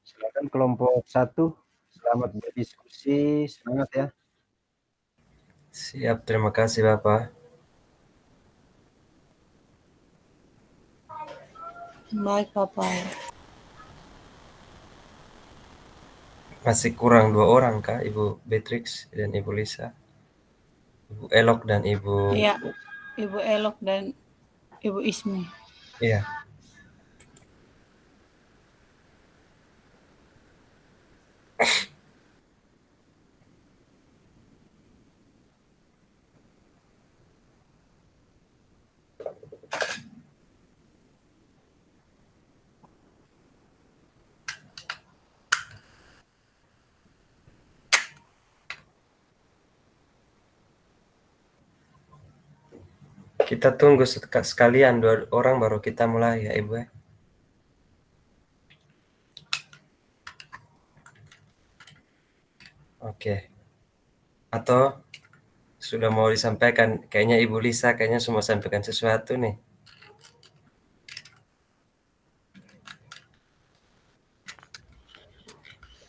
Silakan kelompok 1, selamat berdiskusi, semangat ya. Siap, terima kasih Bapak. Baik, Bapak. Masih kurang 2 orang Kak, Ibu Beatrix dan Ibu Lisa. Ibu Elok dan Ibu... Iya, Ibu Elok dan Ibu Ismi. Iya. Kita tunggu sekalian 2 orang baru kita mulai ya Ibu ya. Oke. Atau sudah mau disampaikan, kayaknya Ibu Lisa kayaknya semua sampaikan sesuatu nih.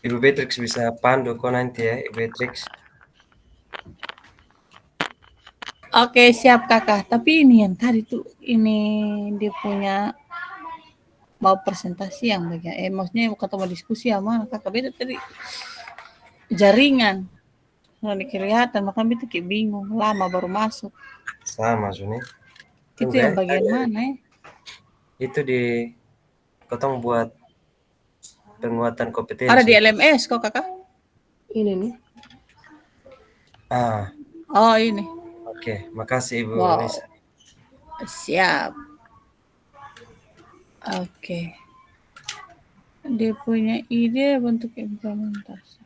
Ibu Beatrix bisa pandu kok nanti ya, Ibu Beatrix. Oke, siap Kakak. Tapi ini yang tadi tuh, ini dia punya mau presentasi yang bagian, maksudnya ketemu diskusi sama Kakak beda tadi jaringan. Kalau kelihatan, makanya beta kayak bingung, lama baru masuk. Sama Suni. Itu yang bagian mana ya? Itu di Kotong buat penguatan kompetensi. Ada di LMS kok Kakak? Ini nih. Oh ini. Oke, makasih Ibu Lisa. Siap. Oke. Dia punya ide bentuk implementasi.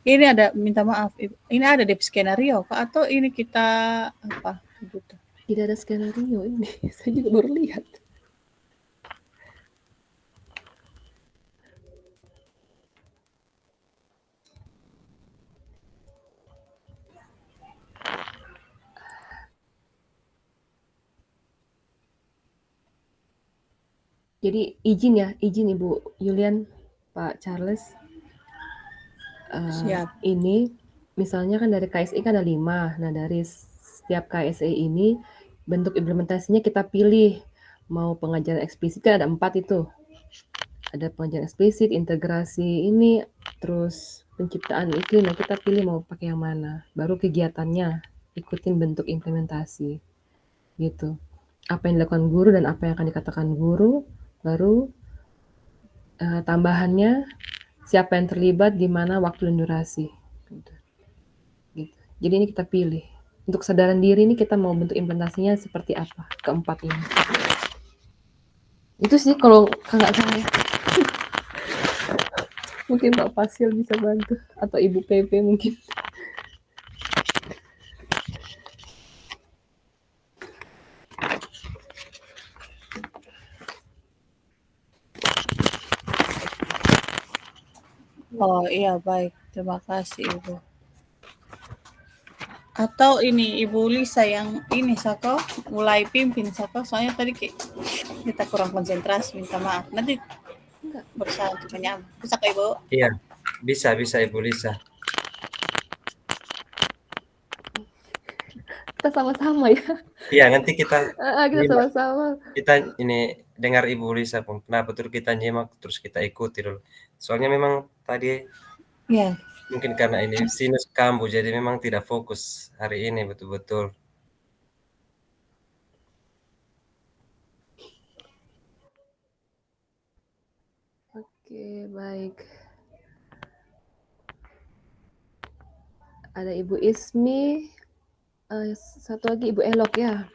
Ini ada, minta maaf, ini ada di skenario Kak, atau ini kita apa gitu? Tidak ada skenario ini, saya juga baru lihat. Jadi izin Ibu Yulian, Pak Charles. Siap. Ini misalnya kan dari KSE kan ada 5. Nah dari setiap KSE ini bentuk implementasinya kita pilih. Mau pengajaran eksplisit kan ada 4 itu. Ada pengajaran eksplisit, integrasi ini, terus penciptaan iklim. Nah kita pilih mau pakai yang mana. Baru kegiatannya ikutin bentuk implementasi gitu. Apa yang dilakukan guru dan apa yang akan dikatakan guru. Baru tambahannya siapa yang terlibat, di mana, waktu dan durasi. Gitu. Jadi ini kita pilih. Untuk kesadaran diri ini kita mau bentuk implementasinya seperti apa, keempat ini. Itu sih kalau kakak saya. Mungkin Pak Fasil bisa bantu. Atau Ibu PP mungkin. Oh iya, baik. Terima kasih Ibu. Atau ini Ibu Lisa yang ini Sako mulai pimpin Sako, soalnya tadi kita kurang konsentrasi, minta maaf. Nanti berusaha untuk menyambung. Bisa Kak Ibu? Iya, bisa Ibu Lisa. Kita sama-sama ya. Iya, nanti kita kita sama-sama. Kita ini dengar Ibu Lisa pun kenapa terus kita nyimak, terus kita ikuti dulu. Soalnya memang tadi mungkin karena ini sinus kambuh, jadi memang tidak fokus hari ini betul-betul. Oke, baik. Ada Ibu Ismi, satu lagi Ibu Elok ya.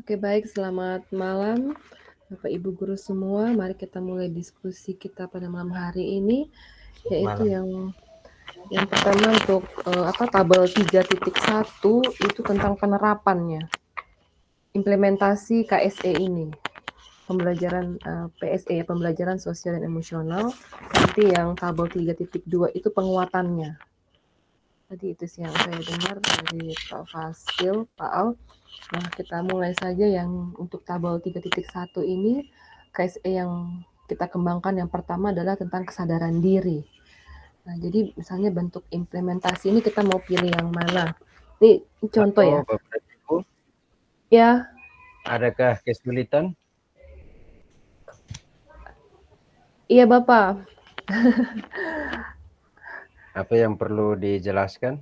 Oke, baik, selamat malam Bapak Ibu guru semua. Mari kita mulai diskusi kita pada malam hari ini, yaitu yang Yang pertama untuk tabel 3.1 itu tentang penerapannya, implementasi KSE ini, pembelajaran PSE, pembelajaran sosial dan emosional. Nanti yang tabel 3.2 itu penguatannya. Tadi itu sih yang saya dengar dari Pak Fasil, Pak Al. Nah, kita mulai saja yang untuk tabel 3.1 ini, KSE yang kita kembangkan yang pertama adalah tentang kesadaran diri. Nah, jadi misalnya bentuk implementasi ini kita mau pilih yang mana? Ini contoh ya. Bapak Ibu, Ya, adakah kesulitan? iya Bapak. Apa yang perlu dijelaskan?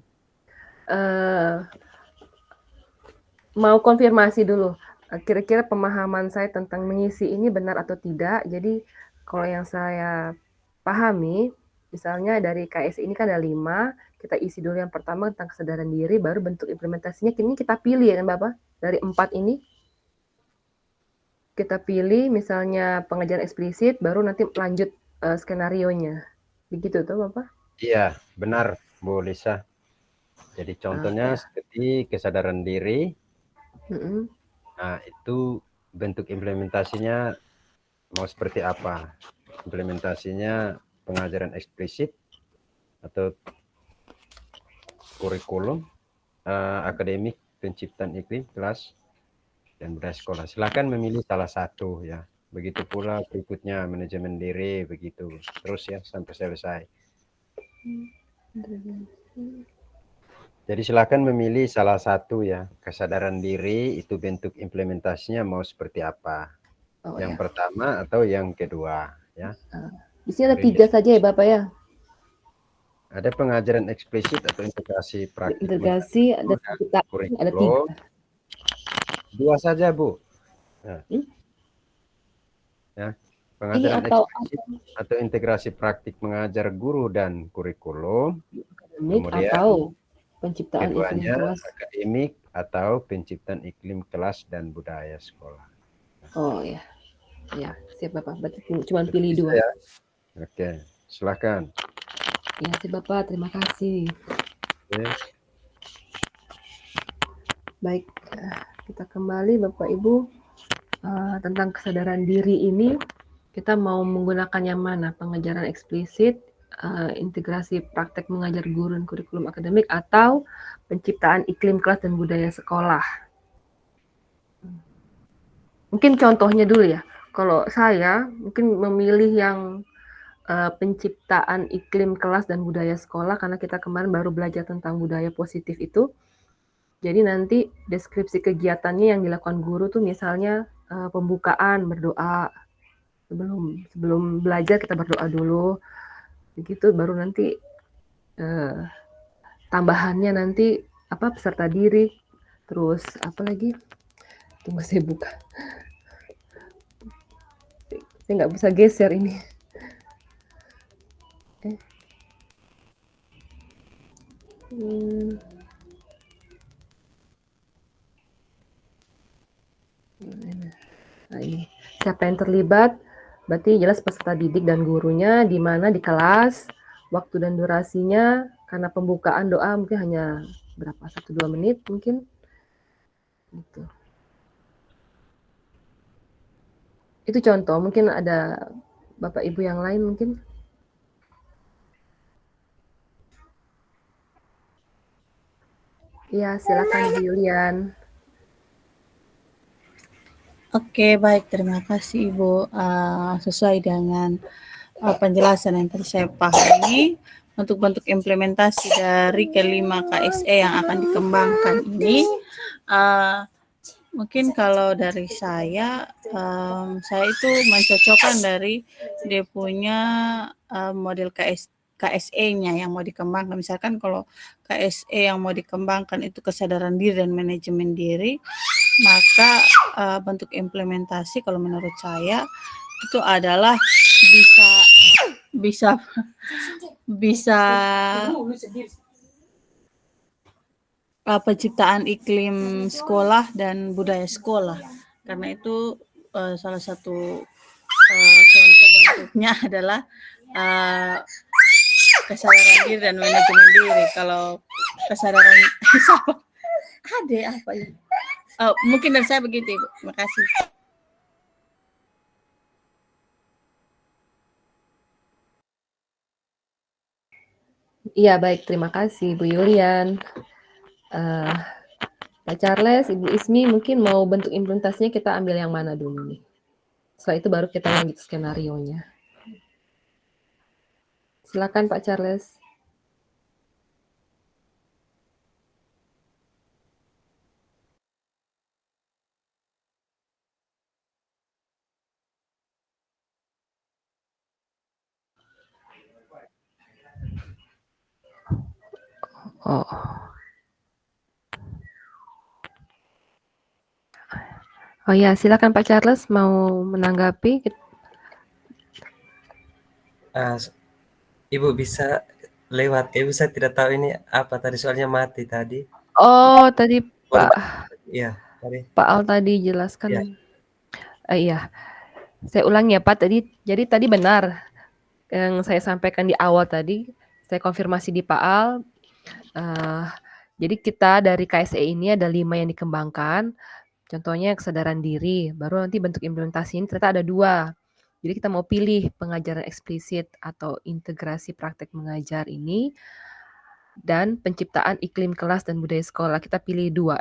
Mau konfirmasi dulu. Kira-kira pemahaman saya tentang mengisi ini benar atau tidak. Jadi kalau yang saya pahami, misalnya dari KS ini kan ada 5, kita isi dulu yang pertama tentang kesadaran diri, baru bentuk implementasinya kini kita pilih ya kan Bapak? Dari 4 ini. Kita pilih misalnya pengajaran eksplisit, baru nanti lanjut skenario-nya. Begitu tuh Bapak? Iya, benar Bu Lisa. Jadi contohnya seperti kesadaran diri. Nah, itu bentuk implementasinya mau seperti apa? Implementasinya pengajaran eksplisit atau kurikulum, akademik, penciptaan iklim, kelas, dan budaya sekolah. Silakan memilih salah satu ya. Begitu pula berikutnya manajemen diri, begitu. Terus ya sampai selesai. Jadi silakan memilih salah satu ya. Kesadaran diri itu bentuk implementasinya mau seperti apa. Yang pertama atau yang kedua ya. Di sini ada 3 saja ya Bapak ya. Ada pengajaran eksplisit atau integrasi praktik. Integrasi ada kurikulum. Ada 3. 2 saja Bu. Nah. Ya, pengajaran eksplisit atau integrasi praktik mengajar guru dan kurikulum. Kemudian atau penciptaan iklim kelas. Akademik atau penciptaan iklim kelas dan budaya sekolah. Oh ya. Ya, siap Bapak. Berarti cuma pilih 2. Ya. Oke, silakan. Ya, siap Bapak. Terima kasih. Oke. Baik, kita kembali Bapak Ibu. Tentang kesadaran diri ini, kita mau menggunakan yang mana? Pengajaran eksplisit, integrasi praktek mengajar guru dan kurikulum akademik, atau penciptaan iklim kelas dan budaya sekolah. Mungkin contohnya dulu ya. Kalau saya mungkin memilih yang penciptaan iklim kelas dan budaya sekolah, karena kita kemarin baru belajar tentang budaya positif itu. Jadi nanti deskripsi kegiatannya yang dilakukan guru tuh misalnya pembukaan, berdoa. Sebelum belajar kita berdoa dulu. Begitu baru nanti tambahannya nanti peserta diri. Terus apa lagi? Tunggu saya buka. Saya nggak bisa geser ini. Nah, ini siapa yang terlibat? Berarti jelas peserta didik dan gurunya, di mana di kelas, waktu dan durasinya, karena pembukaan doa mungkin hanya berapa, 1-2 menit mungkin. Gitu. Itu contoh, mungkin ada Bapak Ibu yang lain mungkin. Ya, silakan Bu Yulian. Oke, baik. Terima kasih Ibu. Sesuai dengan penjelasan yang tadi saya pahami, untuk bentuk implementasi dari kelima KSE yang akan dikembangkan ini, mungkin kalau dari saya itu mencocokkan dari dia punya model KSE-nya yang mau dikembangkan. Misalkan kalau KSE yang mau dikembangkan itu kesadaran diri dan manajemen diri, maka bentuk implementasi kalau menurut saya itu adalah bisa penciptaan iklim sekolah dan budaya sekolah, karena itu salah satu contoh bentuknya adalah kesadaran diri dan manajemen diri. Kalau kesadaran siapa? Ada apa ya? Oh, mungkin dari saya begitu, Ibu. Terima kasih. Iya, baik. Terima kasih, Bu Yulian. Pak Charles, Ibu Ismi, mungkin mau bentuk implementasinya kita ambil yang mana dulu nih? Setelah itu baru kita lanjut skenario-nya. Silakan Pak Charles. Oh. Oh ya, silakan Pak Charles mau menanggapi. Ibu bisa lewat, Ibu saya tidak tahu ini apa tadi, soalnya mati tadi. Oh, tadi Pak. Iya, tadi. Pak Al tadi jelaskan. Iya. Iya. Saya ulangi ya Pak, jadi tadi benar yang saya sampaikan di awal tadi, saya konfirmasi di Pak Al. Jadi kita dari KSE ini ada 5 yang dikembangkan. Contohnya kesadaran diri, baru nanti bentuk implementasi ini ternyata ada 2. Jadi kita mau pilih pengajaran eksplisit atau integrasi praktek mengajar ini dan penciptaan iklim kelas dan budaya sekolah. Kita pilih 2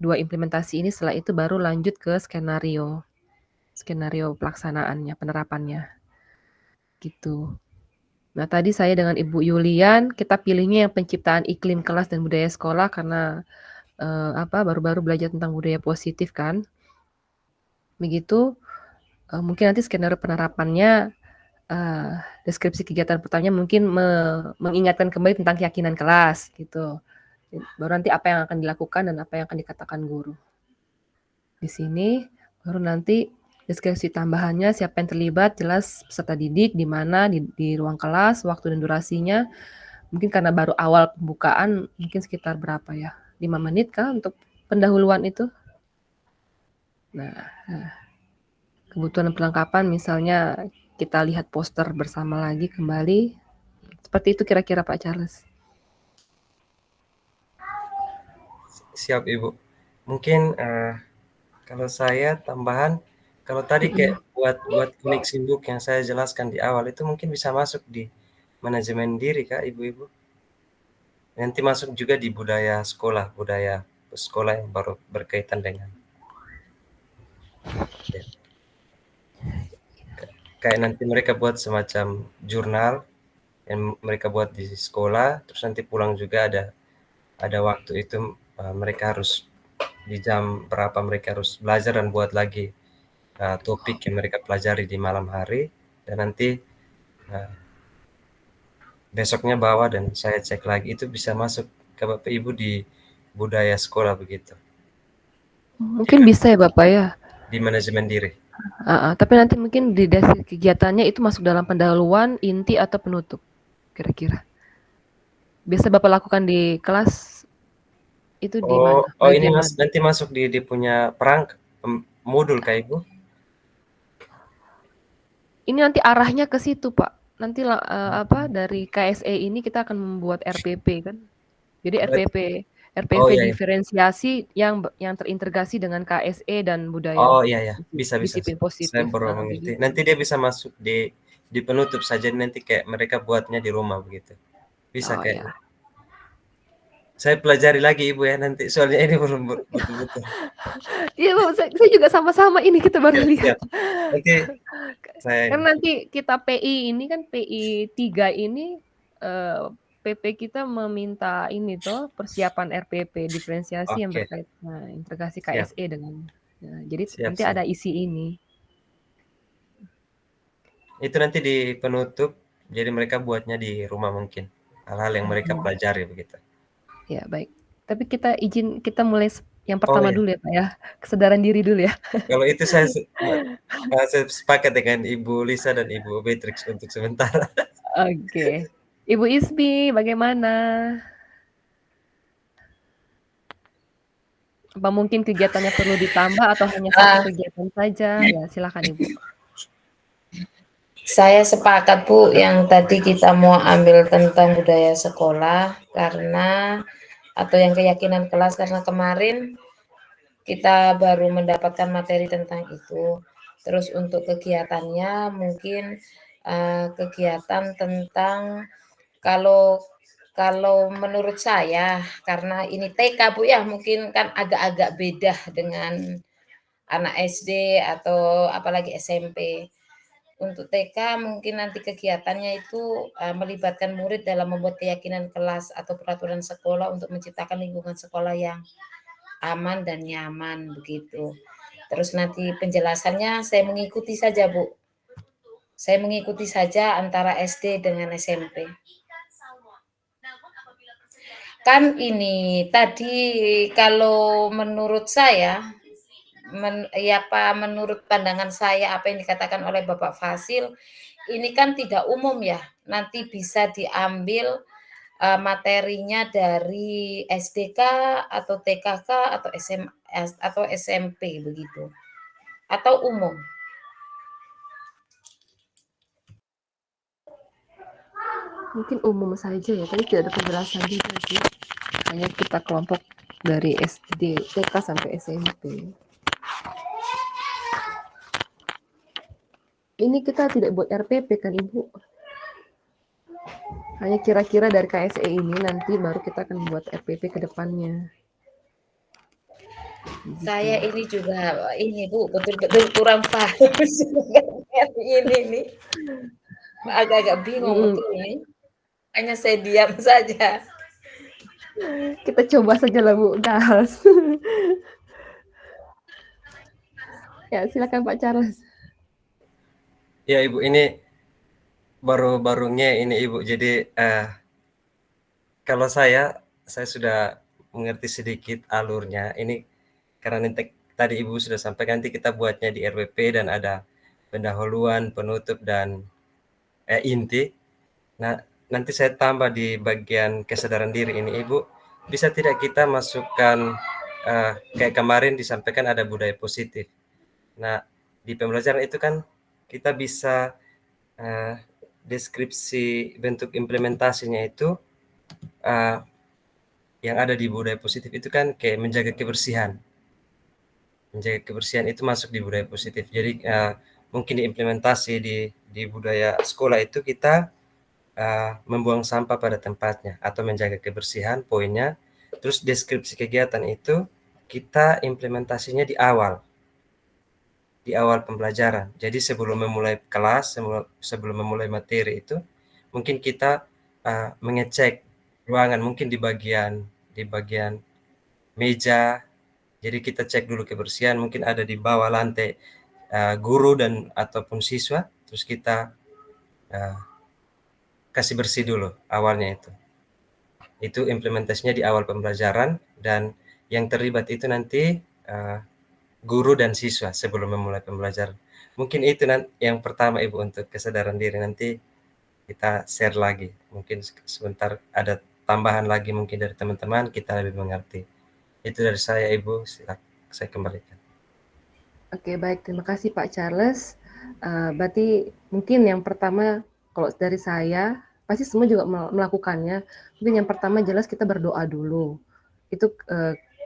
implementasi ini, setelah itu baru lanjut ke skenario pelaksanaannya, penerapannya. Gitu. Nah, tadi saya dengan Ibu Yulian, kita pilihnya yang penciptaan iklim kelas dan budaya sekolah karena baru-baru belajar tentang budaya positif kan. Begitu, mungkin nanti skenario penerapannya, deskripsi kegiatan pertanyaan mungkin mengingatkan kembali tentang keyakinan kelas gitu. Baru nanti apa yang akan dilakukan dan apa yang akan dikatakan guru. Di sini baru nanti deskripsi tambahannya, siapa yang terlibat, jelas peserta didik, di mana, di ruang kelas, waktu dan durasinya. Mungkin karena baru awal pembukaan, mungkin sekitar berapa ya? 5 menit kah untuk pendahuluan itu? Nah, kebutuhan perlengkapan misalnya kita lihat poster bersama lagi kembali. Seperti itu kira-kira Pak Charles. Siap Ibu. Mungkin kalau saya tambahan, kalau tadi kayak buat koneksi book yang saya jelaskan di awal itu mungkin bisa masuk di manajemen diri Kak Ibu-ibu. Nanti masuk juga di budaya sekolah yang baru berkaitan dengan kayak nanti mereka buat semacam jurnal yang mereka buat di sekolah, terus nanti pulang juga ada waktu itu mereka harus di jam berapa mereka harus belajar dan buat lagi topik yang mereka pelajari di malam hari, dan nanti besoknya bawa dan saya cek lagi. Itu bisa masuk ke Bapak Ibu di budaya sekolah begitu. Mungkin bisa ya Bapak ya. Di manajemen diri. Tapi nanti mungkin di dasar kegiatannya itu masuk dalam pendahuluan, inti atau penutup kira-kira. Biasa Bapak lakukan di kelas itu di mana? Oh ini nanti masuk di punya modul Kak Ibu? Ini nanti arahnya ke situ Pak. Nanti dari KSE ini kita akan membuat RPP kan. Jadi RPP diferensiasi yang terintegrasi dengan KSE dan budaya. Oh iya, bisa. Disiplin positif. Saya baru mengerti. Nanti dia bisa masuk di penutup saja, nanti kayak mereka buatnya di rumah begitu. Bisa kayak. Saya pelajari lagi Ibu ya nanti, soalnya ini belum betul-betul. Iya Bu, saya juga sama-sama ini kita baru lihat. Nanti kan nanti kita PI ini kan PI 3 ini PP kita meminta ini toh persiapan RPP diferensiasi yang berkaitan integrasi KSE dengan jadi nanti ada isi ini. Itu nanti di penutup, jadi mereka buatnya di rumah mungkin hal-hal yang mereka pelajari begitu. Ya baik, tapi kita mulai yang pertama dulu ya Pak ya, kesadaran diri dulu ya. Kalau itu saya sepakat dengan Ibu Lisa dan Ibu Beatrix untuk sementara. Oke. Ibu Ismi bagaimana? Apa mungkin kegiatannya perlu ditambah atau hanya satu kegiatan saja? Ya silakan Ibu. Saya sepakat Bu yang tadi kita mau ambil tentang budaya sekolah karena atau yang keyakinan kelas karena kemarin kita baru mendapatkan materi tentang itu. Terus untuk kegiatannya mungkin kegiatan tentang kalau menurut saya karena ini TK Bu ya mungkin kan agak-agak beda dengan anak SD atau apalagi SMP. Untuk TK mungkin nanti kegiatannya itu melibatkan murid dalam membuat keyakinan kelas atau peraturan sekolah untuk menciptakan lingkungan sekolah yang aman dan nyaman begitu. Terus nanti penjelasannya saya mengikuti saja Bu. Saya mengikuti saja antara SD dengan SMP. Kan ini tadi kalau menurut saya menurut pandangan saya apa yang dikatakan oleh Bapak Fasil ini kan tidak umum ya. Nanti bisa diambil materinya dari SDK atau TKK atau atau SMP begitu. Atau umum. Mungkin umum saja ya, tadi tidak ada penjelasan juga sih. Hanya kita kelompok dari SD, TK sampai SMP. Ini kita tidak buat RPP kan Ibu? Hanya kira-kira dari KSE ini nanti baru kita akan buat RPP ke depannya. Saya ini juga ini Bu, betul-betul kurang paham ini nih. Agak-agak bingung betul nih. Hanya saya diam saja. Kita coba saja lah Bu, gas. Ya, silakan Pak Charles. Ya Ibu, ini baru-barunya ini Ibu. Jadi kalau saya sudah mengerti sedikit alurnya. Ini karena nanti tadi Ibu sudah sampaikan nanti kita buatnya di RWP dan ada pendahuluan, penutup dan inti. Nah, nanti saya tambah di bagian kesadaran diri ini Ibu. Bisa tidak kita masukkan kayak kemarin disampaikan ada budaya positif. Nah, di pembelajaran itu kan kita bisa deskripsi bentuk implementasinya itu yang ada di budaya positif itu kan kayak menjaga kebersihan. Menjaga kebersihan itu masuk di budaya positif. Jadi mungkin diimplementasi di budaya sekolah itu kita membuang sampah pada tempatnya atau menjaga kebersihan poinnya. Terus deskripsi kegiatan itu kita implementasinya di awal pembelajaran. Jadi sebelum memulai kelas, sebelum memulai materi itu, mungkin kita mengecek ruangan, mungkin di bagian meja. Jadi kita cek dulu kebersihan, mungkin ada di bawah lantai guru dan ataupun siswa, terus kita kasih bersih dulu awalnya itu. Itu implementasinya di awal pembelajaran dan yang terlibat itu nanti guru dan siswa sebelum memulai pembelajaran. Mungkin itu yang pertama Ibu untuk kesadaran diri. Nanti kita share lagi. Mungkin sebentar ada tambahan lagi mungkin dari teman-teman kita lebih mengerti. Itu dari saya Ibu, saya kembalikan. Oke, baik. Terima kasih Pak Charles. Berarti mungkin yang pertama kalau dari saya, pasti semua juga melakukannya. Mungkin yang pertama jelas kita berdoa dulu. Itu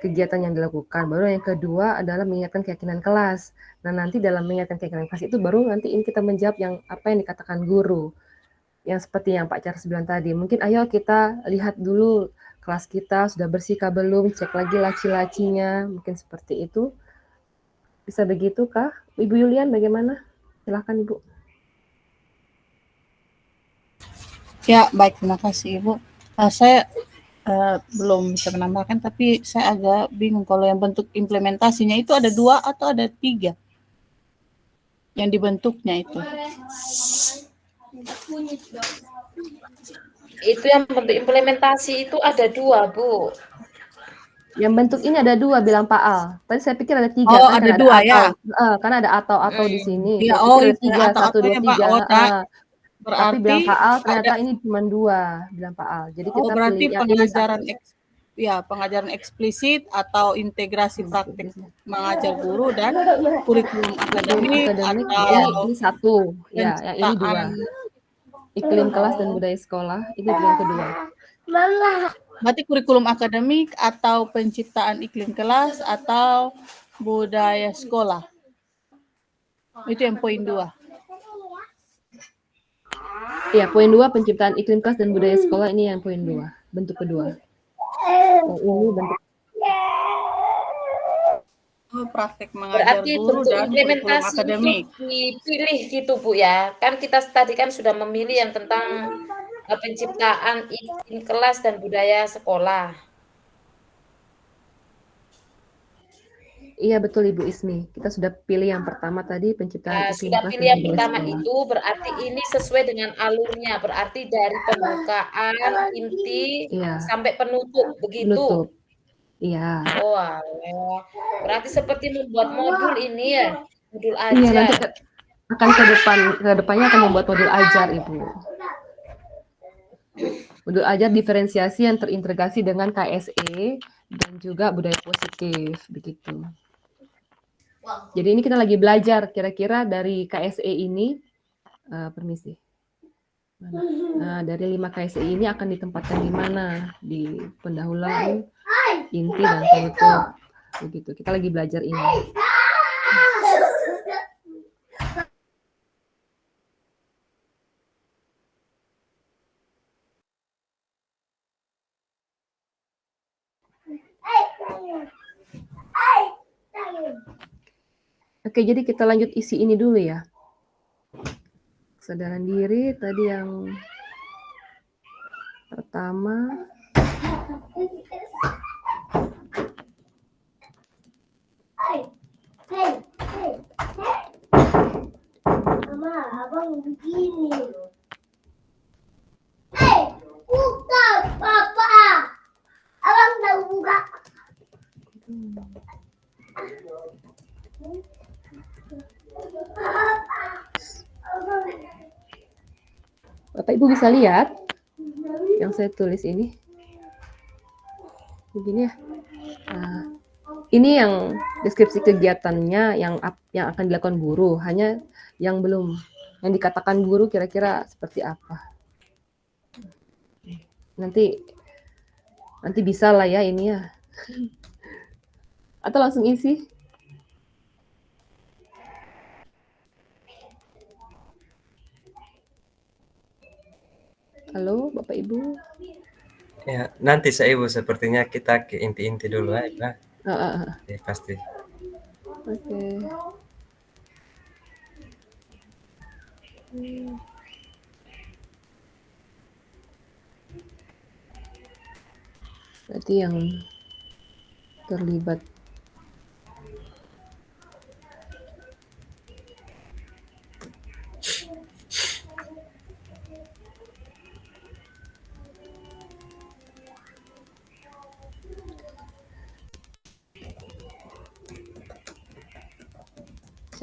kegiatan yang dilakukan. Baru yang kedua adalah mengingatkan keyakinan kelas. Nah, nanti dalam mengingatkan keyakinan kelas itu baru nanti ini kita menjawab apa yang dikatakan guru. Yang seperti yang Pak Charles bilang tadi. Mungkin ayo kita lihat dulu kelas kita sudah bersih kah belum, cek lagi laci-lacinya, mungkin seperti itu. Bisa begitu kah? Ibu Yulian bagaimana? Silakan Ibu. Ya, baik, terima kasih Ibu. Saya belum bisa menambahkan, tapi saya agak bingung kalau yang bentuk implementasinya itu ada 2 atau ada 3 yang dibentuknya itu. Itu yang bentuk implementasi itu ada 2 Bu. Yang bentuk ini ada 2 bilang Pak Al. Tadi saya pikir ada 3. Oh, kan ada 2 ya? Karena ada atau di sini. Ya, ada 3, 1, 2, 3. Berarti tapi bilang Pak Al ternyata ini cuma 2, bilang Pak Al. Jadi kita berarti pilih pelajaran ya pengajaran eksplisit atau integrasi praktik mengajar guru dan kurikulum akademik Akademik atau ini satu, ya, yang ini penciptaan. 2. Iklim kelas dan budaya sekolah itu yang kedua. Berarti kurikulum akademik atau penciptaan iklim kelas atau budaya sekolah. Itu yang poin 2. Ya, poin 2 penciptaan iklim kelas dan budaya sekolah ini yang poin 2, bentuk kedua. Yang ini bentuk Praktek mengajar Berarti guru bentuk dan kurikulum implementasi itu akademik. dipilih gitu Bu ya. Kan kita tadi kan sudah memilih yang tentang penciptaan iklim kelas dan budaya sekolah. Iya betul Ibu Ismi. Kita sudah pilih yang pertama tadi penciptaan iklim Sudah kelas pilih dan yang budaya pertama sekolah. itu berarti ini sesuai dengan alurnya. Berarti dari pembukaan, inti, Iya. sampai penutup, begitu? Penutup. Iya. Oh alah. Berarti seperti membuat modul ini ya, modul Iya, nanti ajar. akan ke depannya akan membuat modul ajar Ibu. Modul ajar diferensiasi yang terintegrasi dengan KSE dan juga budaya positif, begitu. Jadi ini kita lagi belajar kira-kira dari KSE ini, permisi. Nah, dari 5 KSE ini akan ditempatkan di mana? Di pendahuluan, inti, dan penutup. Begitu. Kita lagi belajar ini. Oke, jadi kita lanjut isi ini dulu ya. Kesadaran diri tadi yang pertama. Mama, abang begini. Buka, Papa. Abang tahu buka. Bapak Ibu bisa lihat yang saya tulis ini. Begini ya. Nah, ini yang deskripsi kegiatannya yang akan dilakukan guru, hanya yang belum, yang dikatakan guru kira-kira seperti apa. Nanti bisa lah ya ini ya. Atau langsung isi. Halo Bapak Ibu. Ya, nanti saya Ibu sepertinya kita ke inti-inti dulu ya. Ya, pasti. Oke. Berarti yang terlibat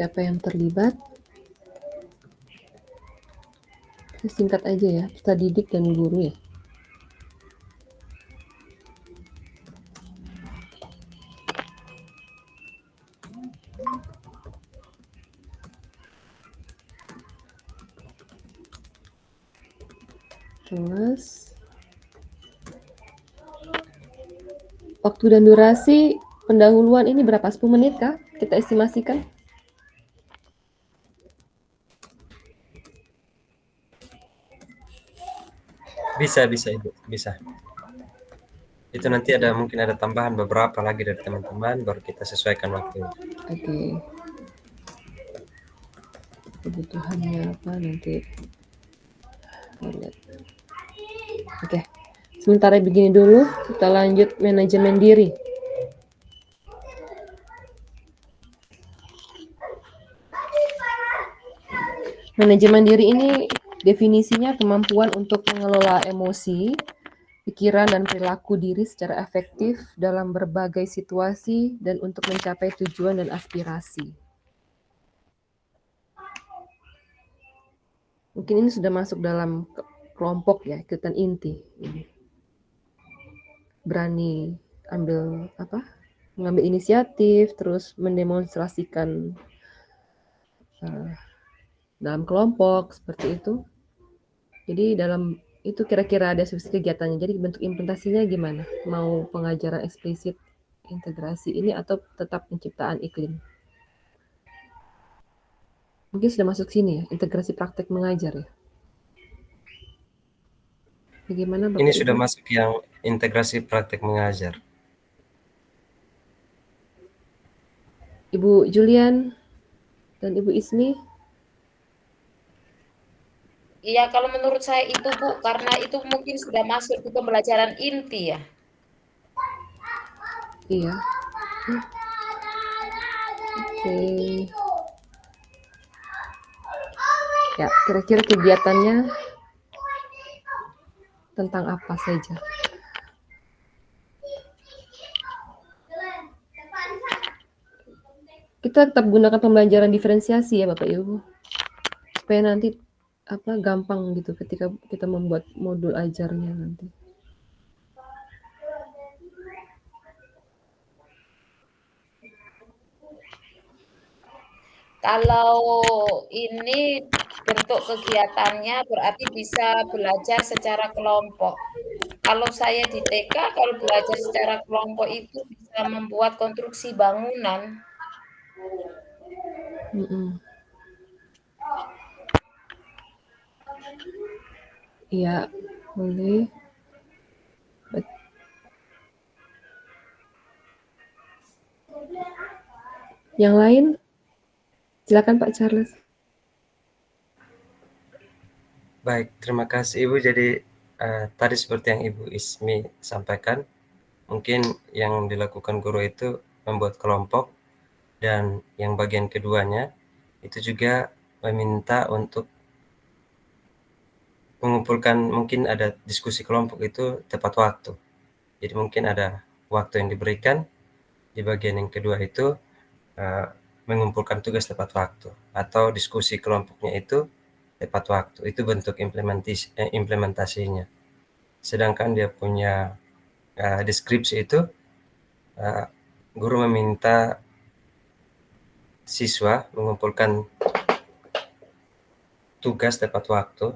siapa yang terlibat? Singkat aja ya, peserta didik dan guru ya. Terus waktu dan durasi pendahuluan ini berapa? 10 menit kah? Kita estimasikan. Bisa Ibu, bisa. Itu nanti mungkin ada tambahan beberapa lagi dari teman-teman, baru kita sesuaikan waktu. Oke. Kebutuhannya apa nanti? Lihat. Oke. Sementara begini dulu, kita lanjut manajemen diri. Manajemen diri ini definisinya kemampuan untuk mengelola emosi, pikiran, dan perilaku diri secara efektif dalam berbagai situasi dan untuk mencapai tujuan dan aspirasi. Mungkin ini sudah masuk dalam kelompok ya, ikutan inti. berani mengambil inisiatif, terus mendemonstrasikan dalam kelompok seperti itu. Jadi dalam itu kira-kira ada subsidi kegiatannya. Jadi bentuk implementasinya gimana? Mau pengajaran eksplisit integrasi ini atau tetap penciptaan iklim? Mungkin sudah masuk sini ya, integrasi praktek mengajar ya. Bagaimana Bapak Ini sudah Ibu? masuk yang integrasi praktek mengajar. Ibu Julian dan Ibu Ismi? Iya, kalau menurut saya itu Bu, karena itu mungkin sudah masuk ke pembelajaran inti ya. Iya. Oke. Ya, kira-kira kegiatannya tentang apa saja? Kita tetap gunakan pembelajaran diferensiasi ya Bapak Ibu. Supaya nanti gampang gitu ketika kita membuat modul ajarnya nanti. Kalau ini bentuk kegiatannya berarti bisa belajar secara kelompok. Kalau saya di TK, kalau belajar secara kelompok itu bisa membuat konstruksi bangunan. Iya, boleh. Yang lain? Silakan Pak Charles. Baik, terima kasih Ibu. Jadi tadi seperti yang Ibu Ismi sampaikan, mungkin yang dilakukan guru itu membuat kelompok, dan yang bagian keduanya itu juga meminta untuk mengumpulkan, mungkin ada diskusi kelompok itu tepat waktu. Jadi mungkin ada waktu yang diberikan, di bagian yang kedua itu mengumpulkan tugas tepat waktu, atau diskusi kelompoknya itu tepat waktu. Itu bentuk implementasinya. Sedangkan dia punya deskripsi itu, guru meminta siswa mengumpulkan tugas tepat waktu,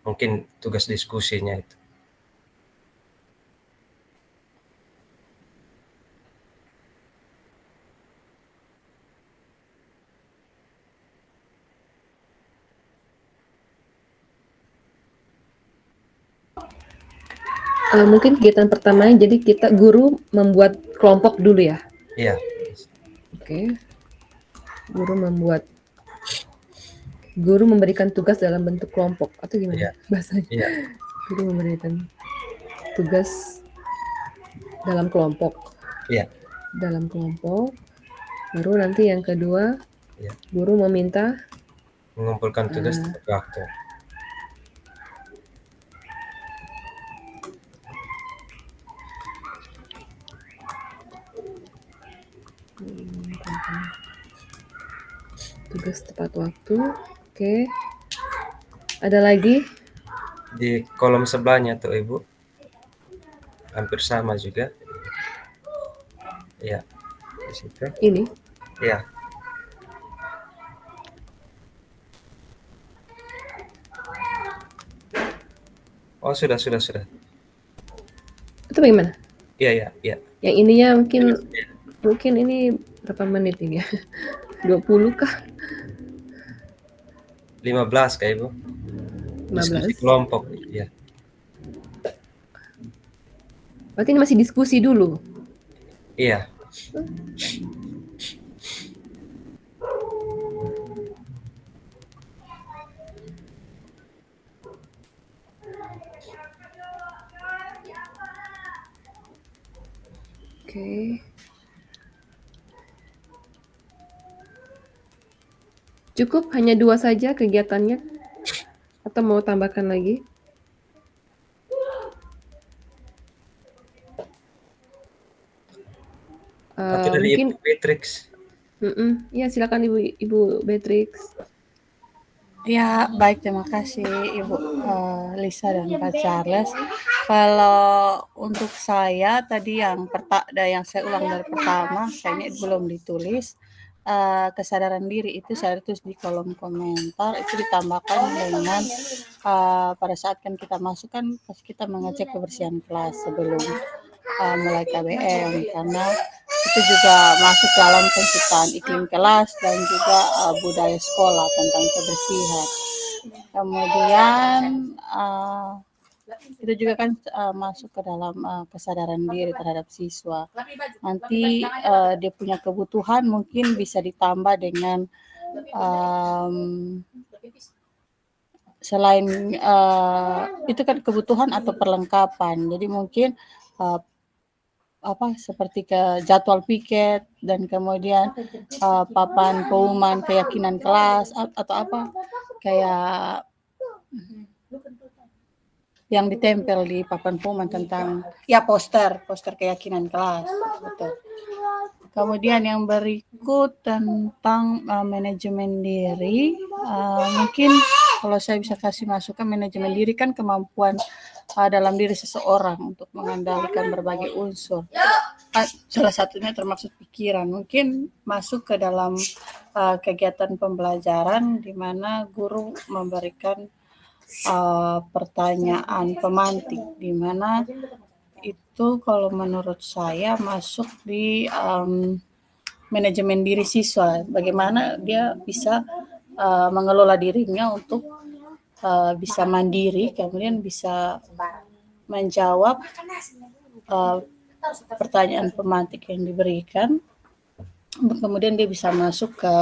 mungkin tugas diskusinya itu. Mungkin kegiatan pertamanya, jadi guru membuat kelompok dulu ya? Iya. Oke. Guru memberikan tugas dalam bentuk kelompok, atau gimana bahasanya? Iya. Guru memberikan tugas dalam kelompok. Iya. Dalam kelompok. Baru nanti yang kedua, guru meminta mengumpulkan tugas tepat waktu. Tugas tepat waktu. Oke. Ada lagi? Di kolom sebelahnya tuh Ibu, hampir sama juga. Iya, di situ. Ini? Iya. Oh, sudah. Itu bagaimana? Iya. Yang ininya mungkin ini berapa menit ini ya? 20 kah? 15 Kak Ibu. 15. Diskusi kelompok, ya. Berarti ini masih diskusi dulu? Iya. Oke. Cukup hanya 2 saja kegiatannya? Atau mau tambahkan lagi? Atau dari Mungkin, Ibu Beatrix. Ya silakan Ibu Beatrix. Ya, baik, terima kasih Ibu Lisa dan Pak Charles. Kalau untuk saya tadi yang saya ulang dari pertama, kayaknya belum ditulis. Kesadaran diri itu saya tulis di kolom komentar, itu ditambahkan dengan pada saat kan kita masuk kan pas kita mengecek kebersihan kelas sebelum mulai KBM, karena itu juga masuk dalam penciptaan iklim kelas dan juga budaya sekolah tentang kebersihan. Kemudian itu juga kan masuk ke dalam kesadaran diri terhadap siswa. Nanti dia punya kebutuhan mungkin bisa ditambah dengan selain itu kan kebutuhan atau perlengkapan. Jadi mungkin seperti ke jadwal piket dan kemudian papan pengumuman keyakinan kelas atau kayak yang ditempel di papan pengumuman tentang poster keyakinan kelas, betul. Kemudian yang berikut tentang manajemen diri, mungkin kalau saya bisa kasih masukan, manajemen diri kan kemampuan dalam diri seseorang untuk mengendalikan berbagai unsur. Salah satunya termasuk pikiran. Mungkin masuk ke dalam kegiatan pembelajaran di mana guru memberikan pertanyaan pemantik, di mana itu kalau menurut saya masuk di manajemen diri siswa. Bagaimana dia bisa mengelola dirinya untuk bisa mandiri, kemudian bisa menjawab pertanyaan pemantik yang diberikan, kemudian dia bisa masuk ke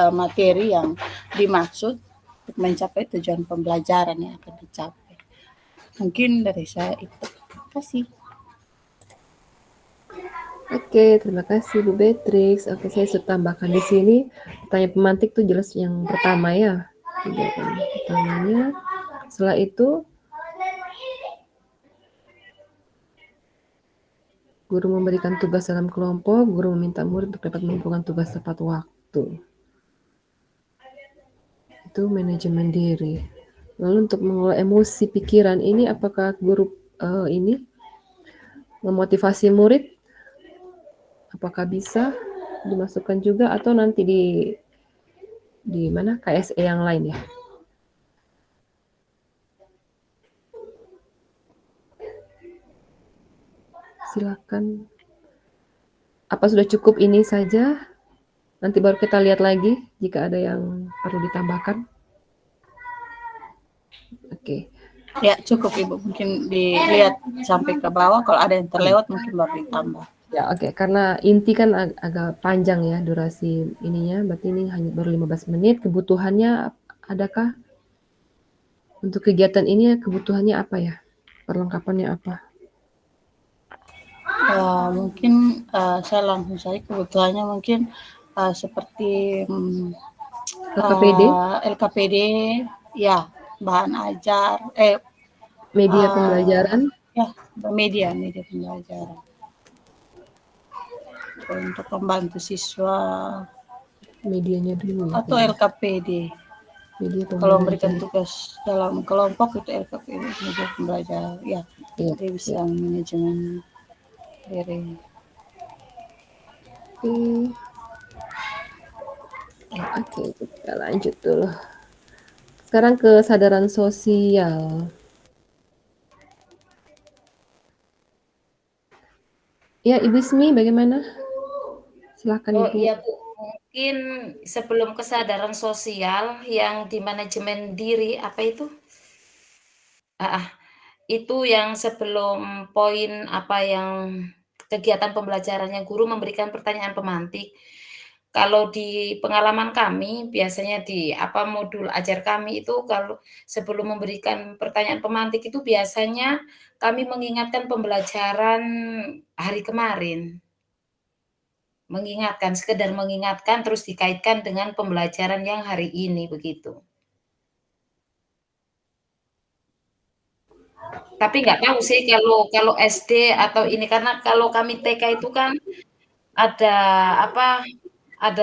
materi yang dimaksud untuk mencapai tujuan pembelajaran yang akan dicapai. Mungkin dari saya itu. Terima kasih. Oke, terima kasih Bu Beatrix. Oke, saya sudah tambahkan di sini. Pertanyaan pemantik itu jelas yang pertama ya. Pertamanya. Setelah itu, guru memberikan tugas dalam kelompok, guru meminta murid untuk dapat mengumpulkan tugas tepat waktu. Itu manajemen diri. Lalu untuk mengelola emosi pikiran ini, apakah guru ini memotivasi murid? Apakah bisa dimasukkan juga atau nanti di mana KSE yang lain ya? Silakan. Apa sudah cukup ini saja? Nanti baru kita lihat lagi jika ada yang perlu ditambahkan. Oke. Ya, cukup Ibu. Mungkin dilihat sampai ke bawah. Kalau ada yang terlewat mungkin baru ditambah. Ya, oke. Karena inti kan agak panjang ya durasi ininya. Berarti ini hanya baru 15 menit. Kebutuhannya adakah? Untuk kegiatan ini kebutuhannya apa ya? Perlengkapannya apa? Mungkin saya langsung saja kebutuhannya mungkin seperti LKPD, ya, bahan ajar, media pembelajaran, ya, media pembelajaran untuk membantu siswa. Medianya dulu. Atau LKPD. Media kalau memberikan tugas dalam kelompok itu LKPD, media pembelajaran, ya, jadi bisa manajemen diri. Oke, kita lanjut dulu. Sekarang kesadaran sosial. Ya, Ibu Ismi, bagaimana? Silakan Ibu. Iya Bu, mungkin sebelum kesadaran sosial yang di manajemen diri apa itu? Itu yang sebelum poin apa yang kegiatan pembelajaran yang guru memberikan pertanyaan pemantik. Kalau di pengalaman kami, biasanya di modul ajar kami itu kalau sebelum memberikan pertanyaan pemantik itu biasanya kami mengingatkan pembelajaran hari kemarin. Sekedar mengingatkan terus dikaitkan dengan pembelajaran yang hari ini, begitu. Tapi nggak tahu sih kalau SD atau ini, karena kalau kami TK itu kan ada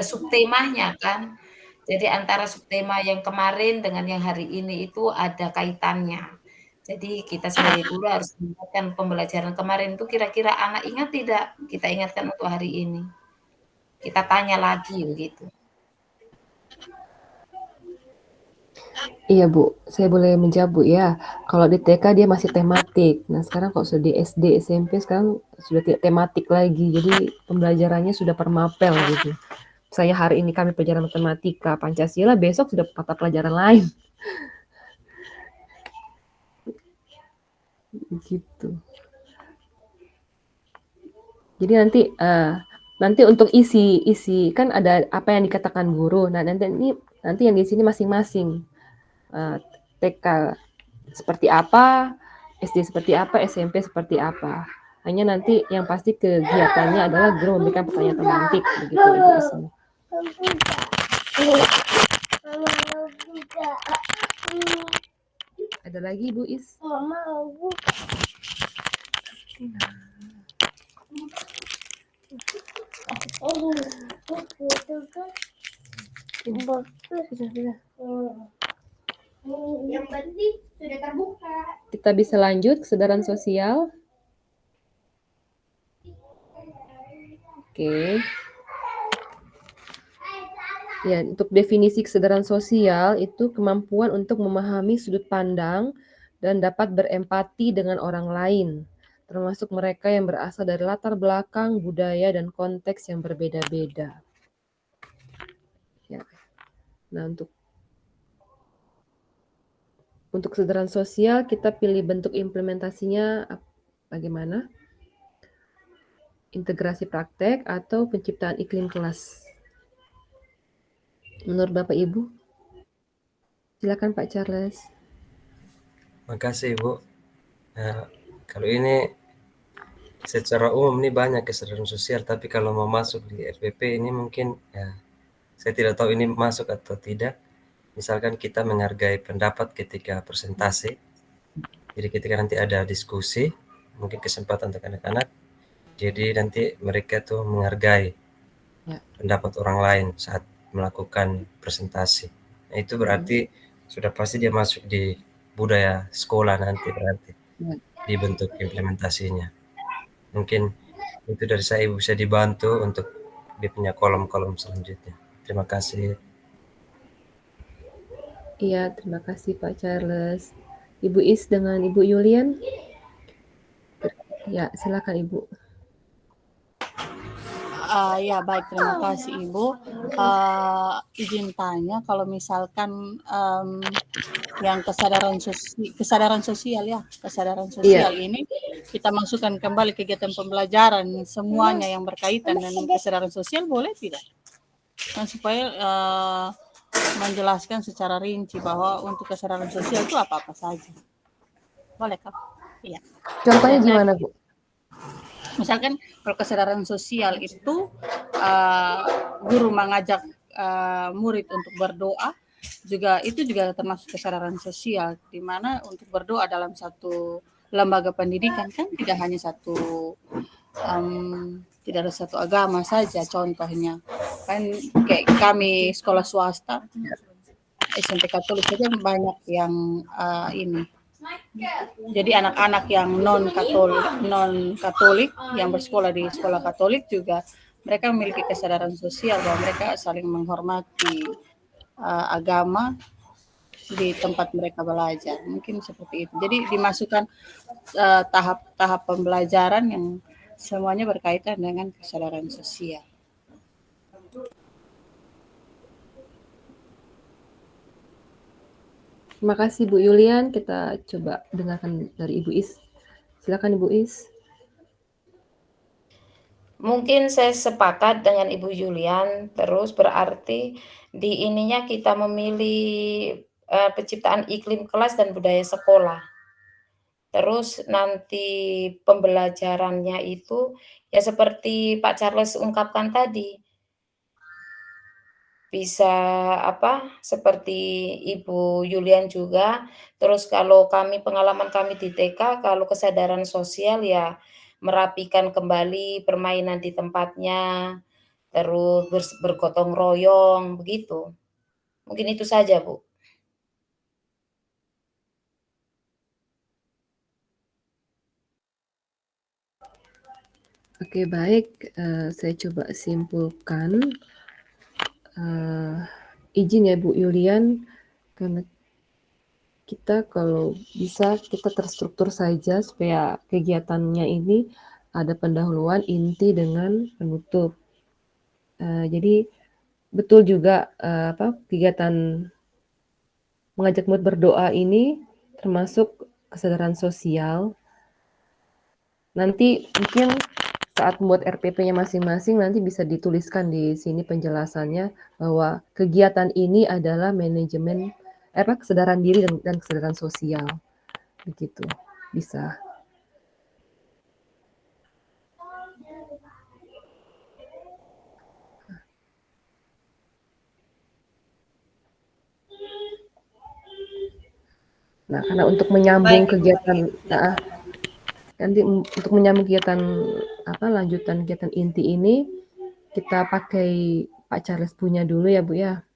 subtemanya kan. Jadi antara subtema yang kemarin dengan yang hari ini itu ada kaitannya. Jadi kita sebagai guru harus mengingatkan pembelajaran kemarin itu kira-kira anak ingat tidak? Kita ingatkan untuk hari ini. Kita tanya lagi begitu. Iya Bu, saya boleh menjawab Bu ya. Kalau di TK dia masih tematik. Nah sekarang kalau sudah di SD, SMP sekarang sudah tidak tematik lagi. Jadi pembelajarannya sudah per mapel gitu. Saya hari ini kami pelajaran matematika, Pancasila, besok sudah mata pelajaran lain. Gitu. Jadi nanti untuk isi kan ada apa yang dikatakan guru. Nah nanti yang di sini masing-masing. TK seperti apa, SD seperti apa, SMP seperti apa. Hanya nanti yang pasti kegiatannya adalah guru memberikan pertanyaan tematik begitu Ibu Isma. Ada lagi Bu Is? Yang penting sudah terbuka. Kita bisa lanjut kesadaran sosial. Oke. Ya, untuk definisi kesadaran sosial itu kemampuan untuk memahami sudut pandang dan dapat berempati dengan orang lain, termasuk mereka yang berasal dari latar belakang, budaya, dan konteks yang berbeda-beda. Ya. Nah, untuk kesadaran sosial kita pilih bentuk implementasinya bagaimana? Integrasi praktek atau penciptaan iklim kelas? Menurut Bapak Ibu? Silakan Pak Charles. Makasih Bu. Nah, kalau ini secara umum ini banyak kesadaran sosial, tapi kalau mau masuk di FPP ini mungkin ya saya tidak tahu ini masuk atau tidak. Misalkan kita menghargai pendapat ketika presentasi. Jadi ketika nanti ada diskusi, mungkin kesempatan untuk anak-anak, jadi nanti mereka tuh menghargai pendapat orang lain saat melakukan presentasi. Nah, itu berarti sudah pasti dia masuk di budaya sekolah nanti berarti di bentuk implementasinya. Mungkin itu dari saya Ibu bisa dibantu untuk dia punya kolom-kolom selanjutnya. Terima kasih. Iya, terima kasih Pak Charles. Ibu Is dengan Ibu Yulian. Ya, silakan Ibu. Ya baik, terima kasih Ibu. Izin tanya kalau misalkan yang kesadaran sosial ini kita masukkan kembali kegiatan pembelajaran semuanya yang berkaitan dengan kesadaran sosial boleh tidak? Dan supaya menjelaskan secara rinci bahwa untuk kesadaran sosial itu apa-apa saja. Boleh Kak? Iya. Contohnya gimana Bu? Misalkan kalau kesadaran sosial itu guru mengajak murid untuk berdoa, itu juga termasuk kesadaran sosial, di mana untuk berdoa dalam satu lembaga pendidikan kan tidak hanya tidak ada satu agama saja. Contohnya kan kayak kami sekolah swasta, SMP Katolik saja banyak yang ini. Jadi anak-anak yang non Katolik yang bersekolah di sekolah Katolik juga mereka memiliki kesadaran sosial bahwa mereka saling menghormati agama di tempat mereka belajar. Mungkin seperti itu. Jadi dimasukkan tahap-tahap pembelajaran yang semuanya berkaitan dengan kesadaran sosial. Terima kasih Bu Yulian. Kita coba dengarkan dari Ibu Is. Silakan Ibu Is. Mungkin saya sepakat dengan Ibu Yulian, terus berarti di ininya kita memilih penciptaan iklim kelas dan budaya sekolah. Terus nanti pembelajarannya itu ya seperti Pak Charles ungkapkan tadi. Bisa seperti Ibu Yulian juga, terus kalau pengalaman kami di TK, kalau kesadaran sosial ya merapikan kembali permainan di tempatnya, terus bergotong royong, begitu. Mungkin itu saja, Bu. Oke, baik. Saya coba simpulkan. Izin ya Bu Yulian, karena kita kalau bisa kita terstruktur saja supaya kegiatannya ini ada pendahuluan, inti dengan penutup. Jadi betul juga kegiatan mengajak murid berdoa ini termasuk kesadaran sosial. Nanti mungkin saat membuat RPP-nya masing-masing nanti bisa dituliskan di sini penjelasannya bahwa kegiatan ini adalah manajemen kesadaran diri dan kesadaran sosial. Begitu. Bisa. Nah, karena untuk menyambung kegiatan nanti untuk menyambung kegiatan lanjutan kegiatan inti ini kita pakai Pak Charles punya dulu ya Bu ya.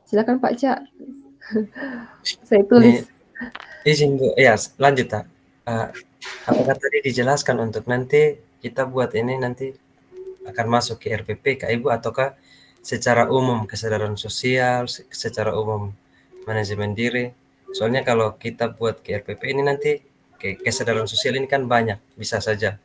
Silakan Pak Cak. Saya tulis. Izin Bu, ya lanjut tak. Apakah tadi dijelaskan untuk nanti kita buat ini nanti akan masuk ke RPP Kak Ibu ataukah secara umum kesadaran sosial, secara umum manajemen diri? Soalnya kalau kita buat ke RPP ini nanti kesadaran sosial ini kan banyak, bisa saja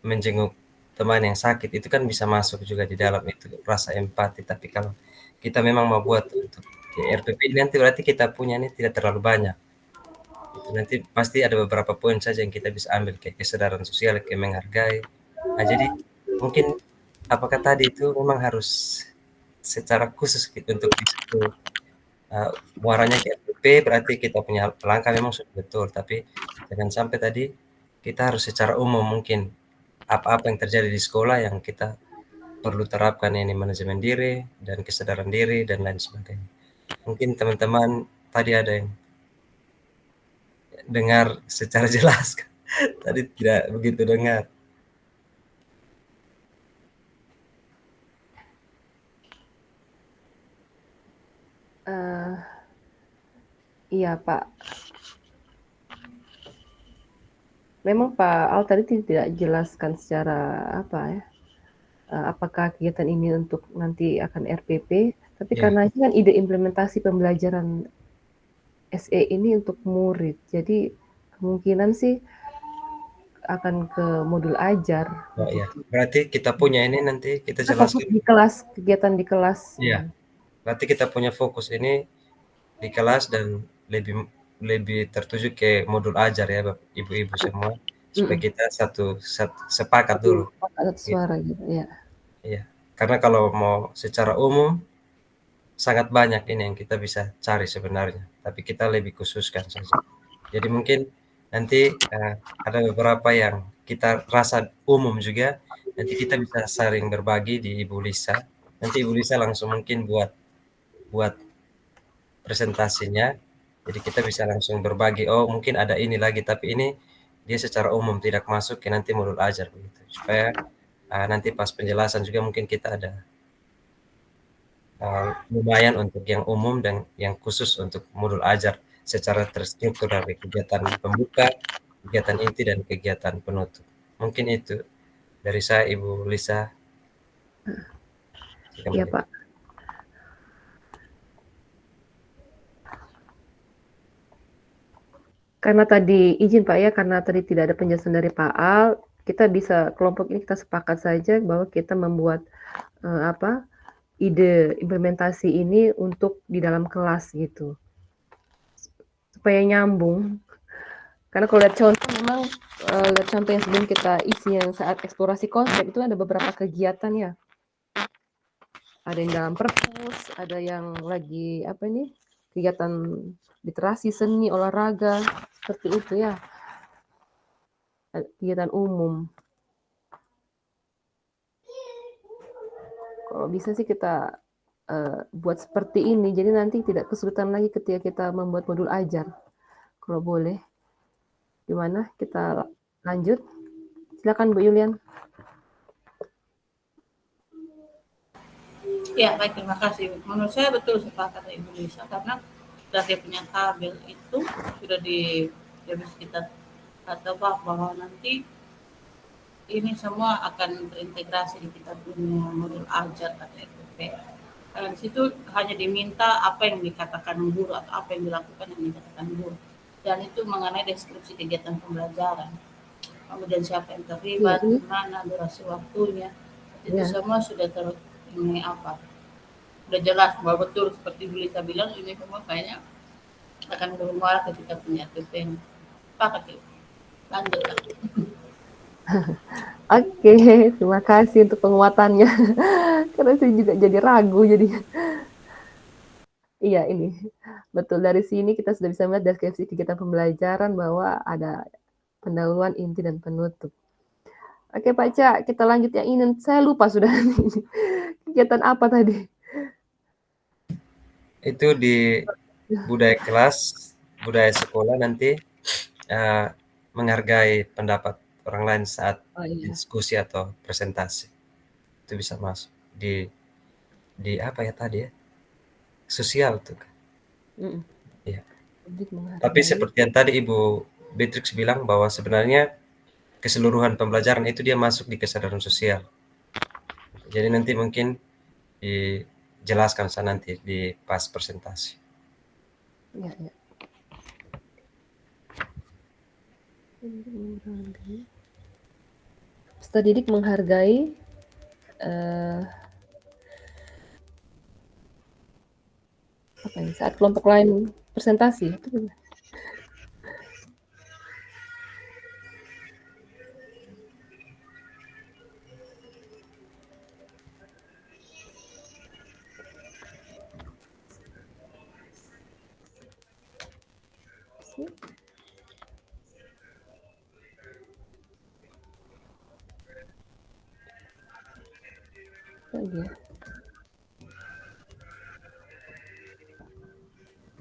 menjenguk teman yang sakit itu kan bisa masuk juga di dalam itu rasa empati. Tapi kalau kita memang mau buat untuk ke RPP ini nanti berarti kita punya ini tidak terlalu banyak. Itu nanti pasti ada beberapa poin saja yang kita bisa ambil kayak kesadaran sosial, kayak menghargai. Nah, jadi mungkin apakah tadi itu memang harus secara khusus gitu untuk di situ muaranya ke RPP berarti kita punya langkah memang sudah betul, tapi jangan sampai tadi kita harus secara umum mungkin apa-apa yang terjadi di sekolah yang kita perlu terapkan ini manajemen diri dan kesadaran diri dan lain sebagainya. Mungkin teman-teman tadi ada yang dengar secara jelas, tadi tidak begitu dengar. Iya Pak. Memang Pak Al tadi tidak jelaskan secara apakah kegiatan ini untuk nanti akan RPP, tapi karena ini kan ide implementasi pembelajaran SE ini untuk murid, jadi kemungkinan sih akan ke modul ajar. Oh iya, berarti kita punya ini nanti kita jelaskan di kelas, kegiatan di kelas. Iya, berarti kita punya fokus ini di kelas dan lebih tertuju ke modul ajar ya Bapak Ibu-ibu semua supaya kita sepakat dulu. Satu suara gitu ya. Iya. Karena kalau mau secara umum sangat banyak ini yang kita bisa cari sebenarnya, tapi kita lebih khususkan saja. Jadi mungkin nanti ada beberapa yang kita rasa umum juga, nanti kita bisa saling berbagi di Ibu Lisa. Nanti Ibu Lisa langsung mungkin buat presentasinya, jadi kita bisa langsung berbagi, oh mungkin ada ini lagi, tapi ini dia secara umum tidak masuk ke nanti modul ajar begitu, supaya nanti pas penjelasan juga mungkin kita ada lumayan untuk yang umum dan yang khusus untuk modul ajar secara terstruktur dari kegiatan pembuka, kegiatan inti, dan kegiatan penutup. Mungkin itu dari saya Ibu Lisa. Iya Pak. Karena tadi izin Pak ya, karena tadi tidak ada penjelasan dari Pak Al, kita bisa kelompok ini kita sepakat saja bahwa kita membuat ide implementasi ini untuk di dalam kelas gitu, supaya nyambung. Karena kalau lihat contoh memang lihat contoh yang sebelum kita isi yang saat eksplorasi konsep itu ada beberapa kegiatan ya. Ada yang dalam perpus, ada yang lagi kegiatan literasi, seni, olahraga, seperti itu ya. Kegiatan umum. Kalau bisa sih kita buat seperti ini, jadi nanti tidak kesulitan lagi ketika kita membuat modul ajar. Kalau boleh. Gimana? Kita lanjut. Silakan Bu Yulian. Ya, baik, terima kasih. Menurut saya betul sepakat Ibu Lisa, karena sudah dia punya tabel itu sudah bisa kita tebak bahwa nanti ini semua akan terintegrasi di kita punya modul ajar atau FPP. Di situ hanya diminta apa yang dikatakan guru atau apa yang dilakukan yang dikatakan guru, dan itu mengenai deskripsi kegiatan pembelajaran, kemudian siapa yang terlibat, di mana, durasi waktunya, itu semua sudah ini apa, udah jelas bahwa betul seperti Bu Lisa bilang, ini semua kayaknya akan bermuara ketika punya FPP. Pakat yuk, lanjut. Oke, terima kasih untuk penguatannya. Karena saya juga jadi ragu jadinya. Iya, ini betul, dari sini kita sudah bisa melihat deskripsi kegiatan pembelajaran bahwa ada pendahuluan, inti, dan penutup. Oke Pak Ca, kita lanjut yang ini. Saya lupa sudah kegiatan apa tadi? Itu di budaya kelas, budaya sekolah nanti menghargai pendapat orang lain saat diskusi atau presentasi. Itu bisa masuk di apa ya tadi ya? Sosial tuh. Ya. Tapi seperti yang tadi Ibu Beatrix bilang bahwa sebenarnya keseluruhan pembelajaran itu dia masuk di kesadaran sosial. Jadi nanti mungkin dijelaskan saya nanti di pas presentasi. Ya, ya. Peserta didik menghargai apa ya, saat kelompok lain presentasi itu gimana?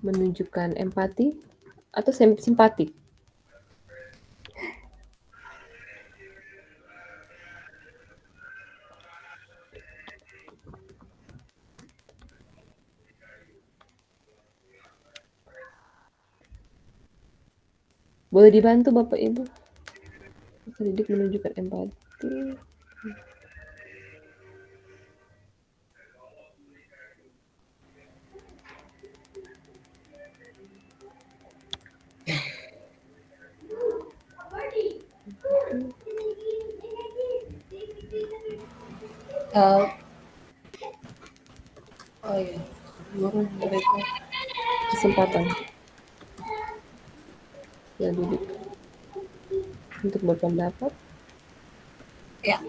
Menunjukkan empati atau simpati. Boleh dibantu Bapak Ibu? Peserta didik menunjukkan empati. Oh iya, Kesempatan yang didik untuk berpendapat. Ya.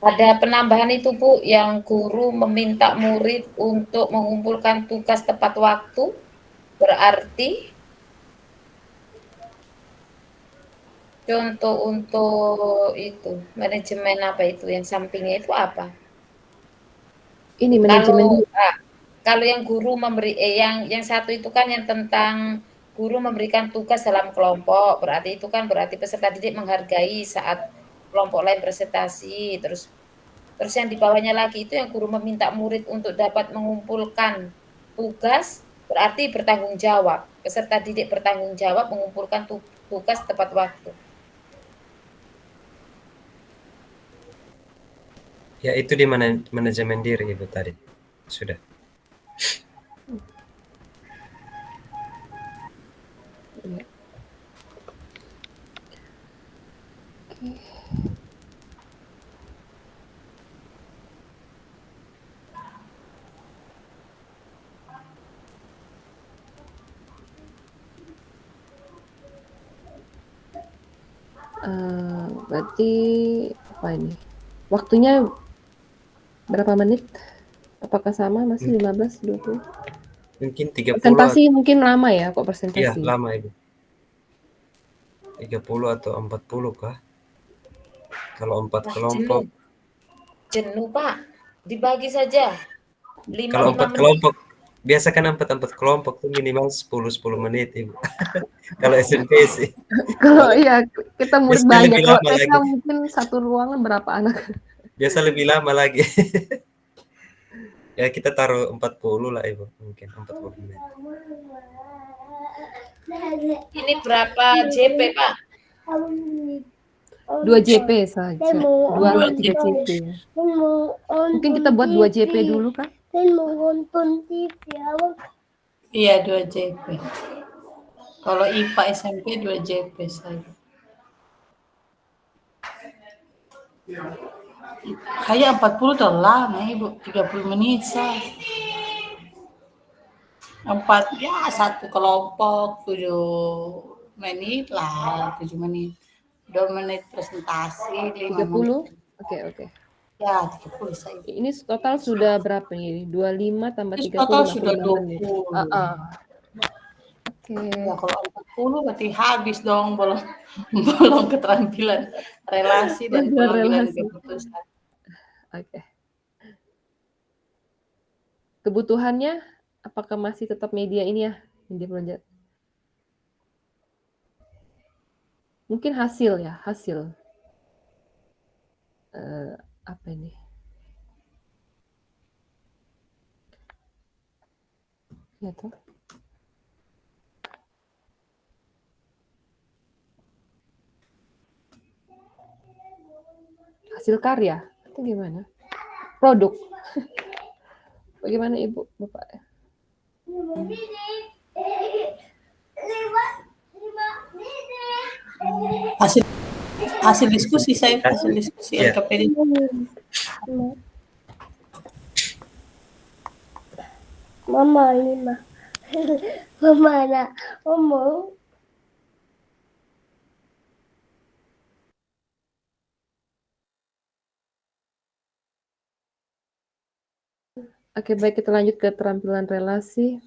Ada penambahan itu Bu, yang guru meminta murid untuk mengumpulkan tugas tepat waktu, berarti contoh untuk itu manajemen apa itu yang sampingnya itu apa? Ini manajemen. Kalau yang guru memberi yang satu itu kan yang tentang guru memberikan tugas dalam kelompok, berarti itu kan berarti peserta didik menghargai saat kelompok lain presentasi. Terus yang di bawahnya lagi itu yang guru meminta murid untuk dapat mengumpulkan tugas, berarti bertanggung jawab. Peserta didik bertanggung jawab mengumpulkan tugas tepat waktu. Ya itu di manajemen diri Ibu tadi. Sudah. Berarti apa ini? Waktunya berapa menit? Apakah sama masih 15, 20? Mungkin 30. Presentasi mungkin lama ya kok presentasi? Iya, lama Ibu. 30 atau 40 kah? Kalau 4 Wah, kelompok. Jenuh, Pak. Dibagi saja. 5 Kalau 5 4 menit. kelompok, biasa kan 4 kelompok tuh minimal 10 menit, Ibu. Kalau SMP sih. Kalau iya kita murid Biasanya banyak, lebih kalau lama TK lagi. mungkin satu ruangan berapa anak? Biasa lebih lama lagi. Ya kita taruh 40 lah, Ibu. Mungkin 40 menit. Ini berapa JP, Pak? 2 JP saja. 2 atau 3 JP ya. Mungkin kita buat 2 JP dulu, Kak? Iya, 2 JP. Kalau IPA SMP 2 JP saja. Kayak 40 udah lama, Ibu. 30 menit saja. 4 ya satu kelompok 7 menit lah, 7 menit. 2 menit presentasi, 5 30? menit. Oke. Ya, 30 saja. Ini total sudah berapa nih? 25 tambah Ini 30, total sudah 55 menit. 20. Oke. Ya, kalau 40 berarti habis dong, belum keterampilan relasi dan Belum pengambilan relasi. keputusan. Oke. Kebutuhannya apakah masih tetap media ini ya yang dipelajari? Mungkin hasil ya, hasil. Apa ini? Ya toh. Hasil karya itu gimana? Produk. Bagaimana Ibu, Bapak? Hasil diskusi saya, hasil diskusi Ya. LKPD. Mama 5. Mama nak ngomong. Oke, baik, kita lanjut ke keterampilan relasi.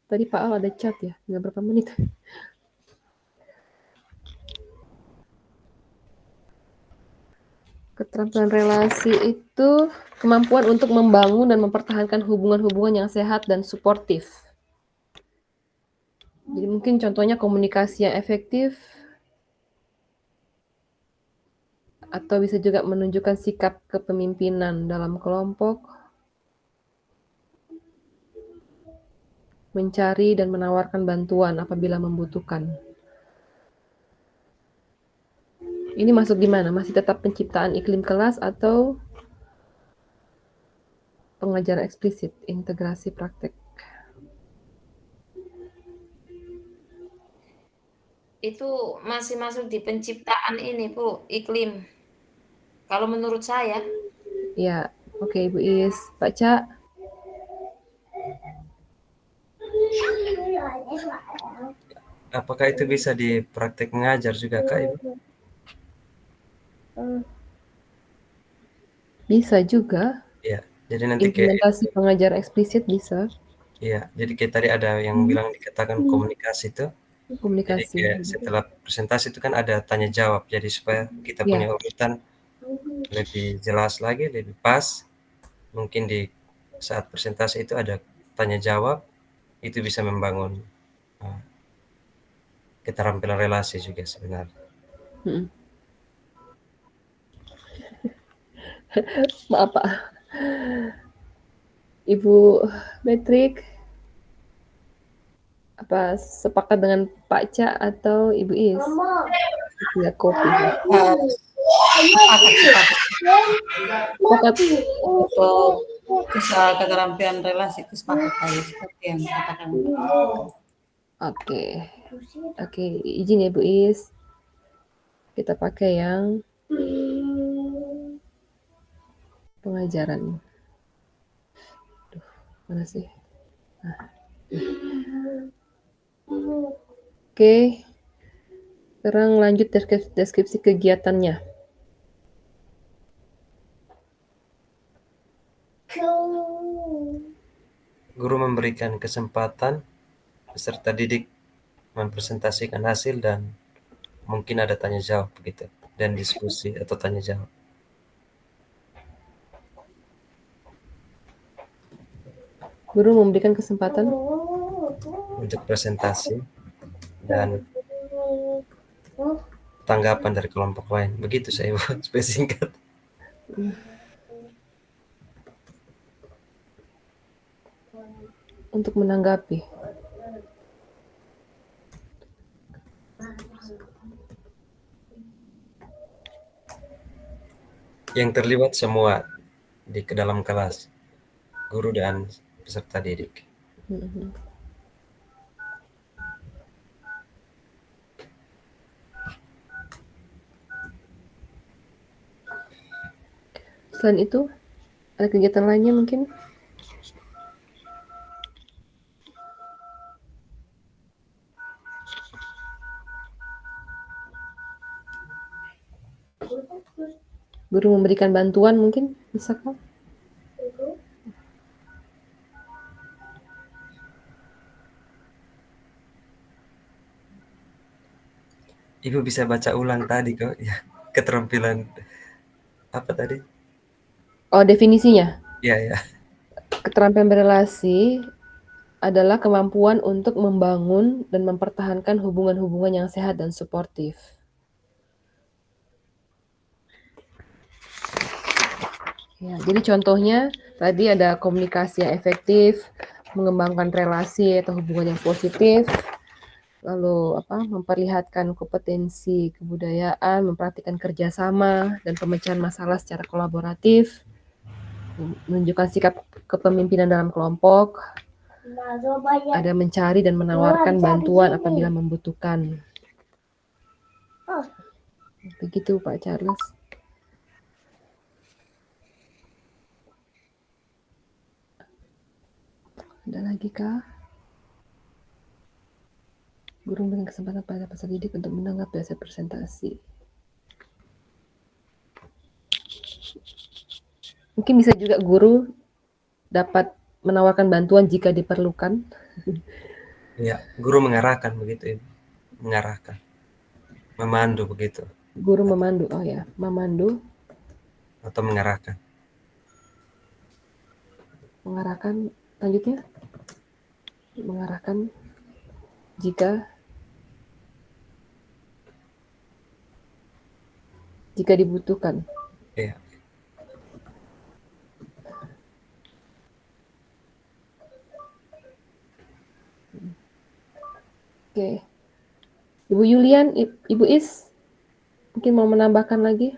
Tadi Pak Al ada chat ya, tinggal berapa menit? Keterampilan relasi itu kemampuan untuk membangun dan mempertahankan hubungan-hubungan yang sehat dan suportif. Jadi mungkin contohnya komunikasi yang efektif, atau bisa juga menunjukkan sikap kepemimpinan dalam kelompok, mencari dan menawarkan bantuan apabila membutuhkan. Ini masuk di mana? Masih tetap penciptaan iklim kelas atau pengajaran eksplisit, integrasi praktek? Itu masih masuk di penciptaan ini, Bu, iklim. Kalau menurut saya. Ya, oke Ibu Is. Pak Ca? Apakah itu bisa di praktek mengajar juga, Kak, Ibu? Bisa juga. Ya, jadi nanti implementasi pengajaran eksplisit bisa. Iya, jadi kayak tadi ada yang bilang dikatakan komunikasi itu. Jadi kayak setelah presentasi itu kan ada tanya jawab. Jadi supaya kita punya urutan lebih jelas lagi, lebih pas. Mungkin di saat presentasi itu ada tanya jawab, itu bisa membangun keterampilan relasi juga sebenarnya. Maaf Pak. Ibu Patrick, apa sepakat dengan Pak Ca atau Ibu Is? Ya, kopi. Sepakat untuk keterampilan relasi itu sepakat tadi seperti yang dikatakan. Oke, izin ya Bu Is. Kita pakai yang pengajaran. Duh, mana sih? Nah. Oke. Sekarang lanjut deskripsi kegiatannya. Guru memberikan kesempatan peserta didik mempresentasikan hasil dan mungkin ada tanya jawab begitu dan diskusi atau tanya jawab. Guru memberikan kesempatan Untuk presentasi dan tanggapan dari kelompok lain. Begitu saya buat supaya singkat. untuk menanggapi. Yang terlibat semua di ke dalam kelas, guru dan peserta didik. Mhm. Selain itu, ada kegiatan lainnya mungkin? Guru memberikan bantuan mungkin, bisa kah? Ibu bisa baca ulang tadi kok, ya, keterampilan apa tadi? Oh, definisinya. Ya, ya. Keterampilan berelasi adalah kemampuan untuk membangun dan mempertahankan hubungan-hubungan yang sehat dan suportif. Ya, jadi contohnya tadi ada komunikasi yang efektif, mengembangkan relasi atau hubungan yang positif, lalu memperlihatkan kompetensi kebudayaan, memperhatikan kerjasama dan pemecahan masalah secara kolaboratif, menunjukkan sikap kepemimpinan dalam kelompok, ada mencari dan menawarkan bantuan apabila membutuhkan. Begitu Pak Charles. Ada lagi kah? Guru memberikan kesempatan pada peserta didik untuk menanggapi hasil presentasi. Mungkin bisa juga guru dapat menawarkan bantuan jika diperlukan. Ya, guru mengarahkan begitu, Ibu. Mengarahkan. Memandu begitu. Guru memandu, oh ya, memandu. Atau mengarahkan. Mengarahkan, lanjutnya. Mengarahkan jika dibutuhkan. Iya. Oke. Ibu Yulian, Ibu Is, mungkin mau menambahkan lagi?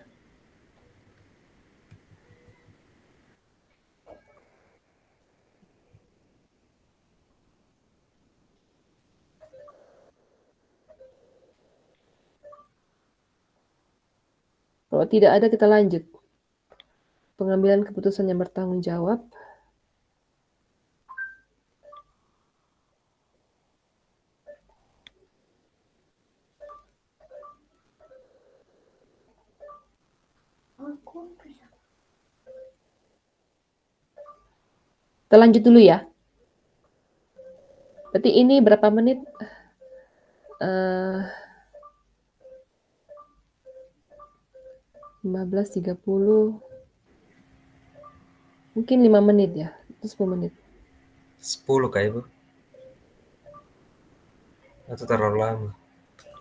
Kalau tidak ada, kita lanjut. Pengambilan keputusan yang bertanggung jawab. Kita lanjut dulu ya. Berarti ini berapa menit? 15.30. Mungkin 5 menit ya. Itu 10 menit. 10 kah, Ibu? Atau terlalu lama?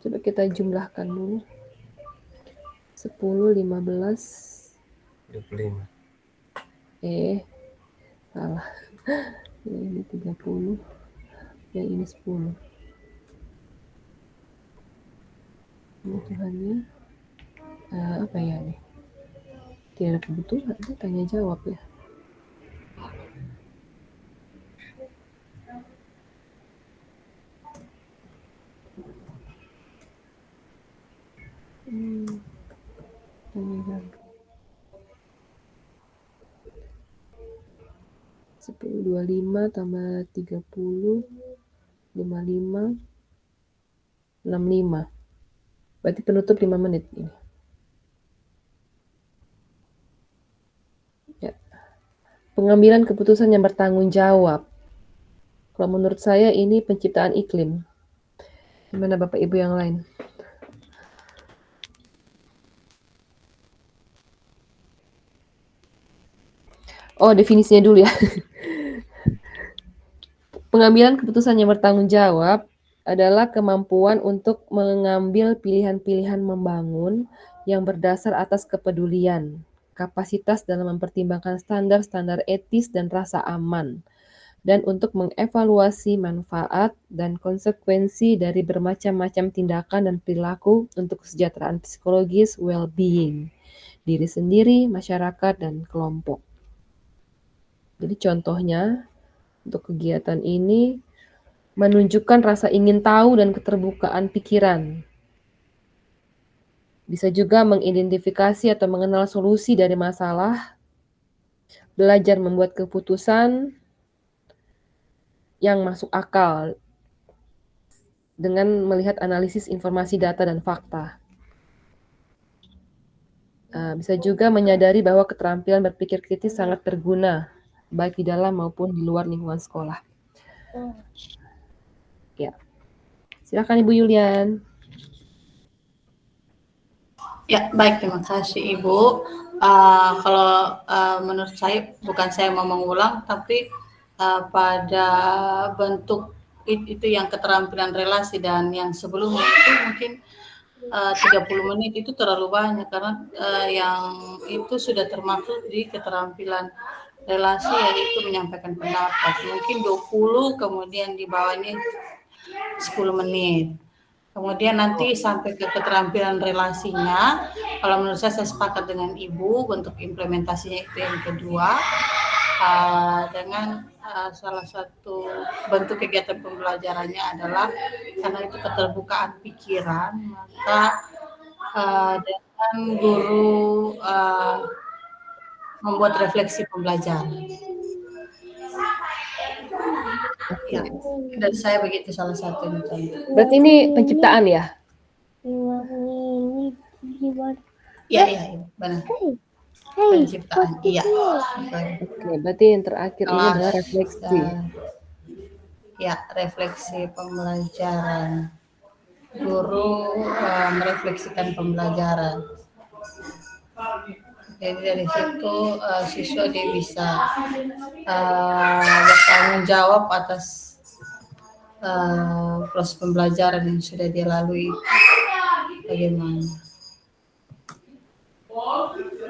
Coba kita jumlahkan dulu. 10, 15. 25. Salah. Ini 30. Yang ini 10. Kebutuhannya apa ya nih? Tidak ada kebutuhan, ini tanya jawab ya. Tanya jawab. 10, 25 tambah 30, 55, 65. Berarti penutup 5 menit ini. Ya. Pengambilan keputusan yang bertanggung jawab. Kalau menurut saya ini penciptaan iklim. Gimana Bapak Ibu yang lain? Oh, definisinya dulu ya. Pengambilan keputusan yang bertanggung jawab adalah kemampuan untuk mengambil pilihan-pilihan membangun yang berdasar atas kepedulian, kapasitas dalam mempertimbangkan standar-standar etis dan rasa aman, dan untuk mengevaluasi manfaat dan konsekuensi dari bermacam-macam tindakan dan perilaku untuk kesejahteraan psikologis, well-being, diri sendiri, masyarakat, dan kelompok. Jadi contohnya, untuk kegiatan ini menunjukkan rasa ingin tahu dan keterbukaan pikiran. Bisa juga mengidentifikasi atau mengenal solusi dari masalah, belajar membuat keputusan yang masuk akal dengan melihat analisis informasi data dan fakta. Bisa juga menyadari bahwa keterampilan berpikir kritis sangat berguna, baik di dalam maupun di luar lingkungan sekolah. Ya, silakan Ibu Yulian. Ya, baik, terima kasih Ibu. Kalau menurut saya, bukan saya mau mengulang, tapi pada bentuk itu yang keterampilan relasi dan yang sebelumnya itu mungkin 30 menit itu terlalu banyak karena yang itu sudah termasuk di keterampilan relasi, yaitu menyampaikan pendapat. Mungkin 20, kemudian di bawahnya 10 menit. Kemudian nanti sampai ke keterampilan relasinya, kalau menurut saya sepakat dengan Ibu, bentuk implementasinya itu yang kedua, dengan salah satu bentuk kegiatan pembelajarannya adalah karena itu keterbukaan pikiran, maka dengan guru membuat refleksi pembelajaran. Ya, dari saya begitu salah satunya. Berarti ini penciptaan ya? Iya, benar. Penciptaan, iya. Oke, berarti yang terakhir ini adalah refleksi. Ya, refleksi pembelajaran. Guru merefleksikan pembelajaran. Jadi dari situ siswa dia bisa bertanggung jawab atas proses pembelajaran yang sudah dia lalui. Bagaimana?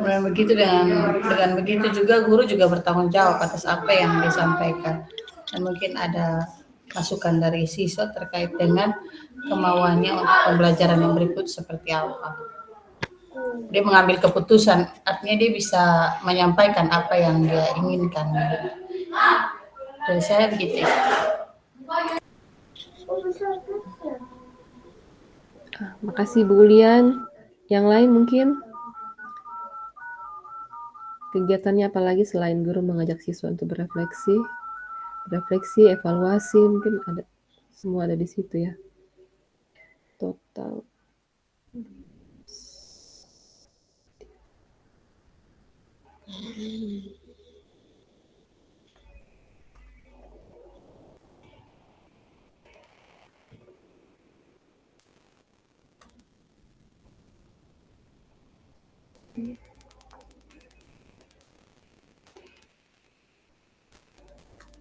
Dan begitu dengan begitu juga guru juga bertanggung jawab atas apa yang disampaikan. Dan mungkin ada masukan dari siswa terkait dengan kemauannya untuk pembelajaran yang berikut seperti apa. Dia mengambil keputusan, artinya dia bisa menyampaikan apa yang dia inginkan. Dari saya begitu. Makasih Bu Ulian. Yang lain mungkin? Kegiatannya apalagi selain guru mengajak siswa untuk berefleksi? Refleksi, evaluasi, mungkin ada, semua ada di situ ya. Total.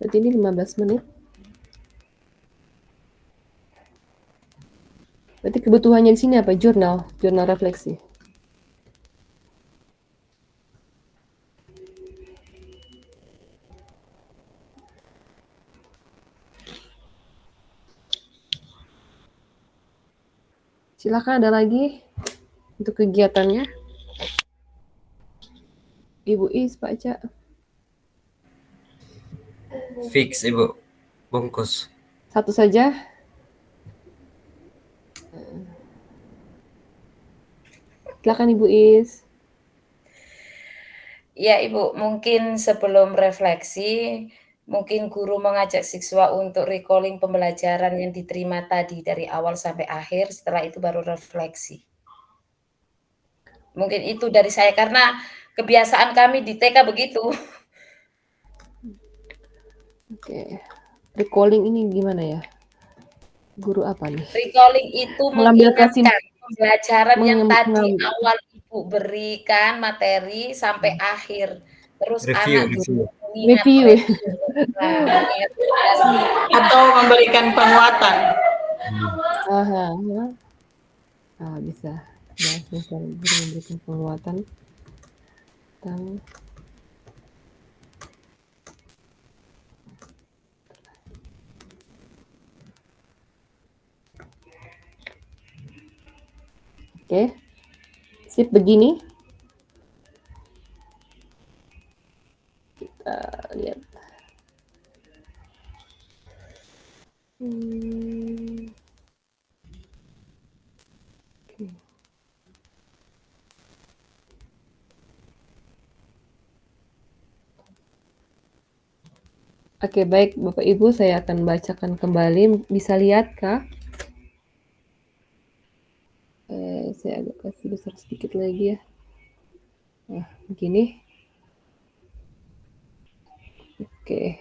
Berarti ini 15 menit. Berarti kebutuhannya di sini apa? Jurnal refleksi. Silakan, ada lagi untuk kegiatannya. Ibu Is, Pak Ca. Fix Ibu, bungkus. Satu saja. Silakan Ibu Is. Ya Ibu, mungkin sebelum refleksi, mungkin guru mengajak siswa untuk recalling pembelajaran yang diterima tadi dari awal sampai akhir, setelah itu baru refleksi. Mungkin itu dari saya, karena kebiasaan kami di TK begitu. Oke. Recalling ini gimana ya? Guru apa nih? Recalling itu mengingatkan pembelajaran yang tadi awal Ibu berikan materi sampai akhir. terus Review, anak review. mengingat Review. mengingat dan Atau memberikan penguatan. Aha, bisa. Nah, guru memberikan penguatan tentang Oke. Sip begini. Kita lihat. Oke. Oke, baik Bapak Ibu, saya akan bacakan kembali. Bisa lihat kah? Saya agak kasih besar sedikit lagi ya. Nah, begini. Oke.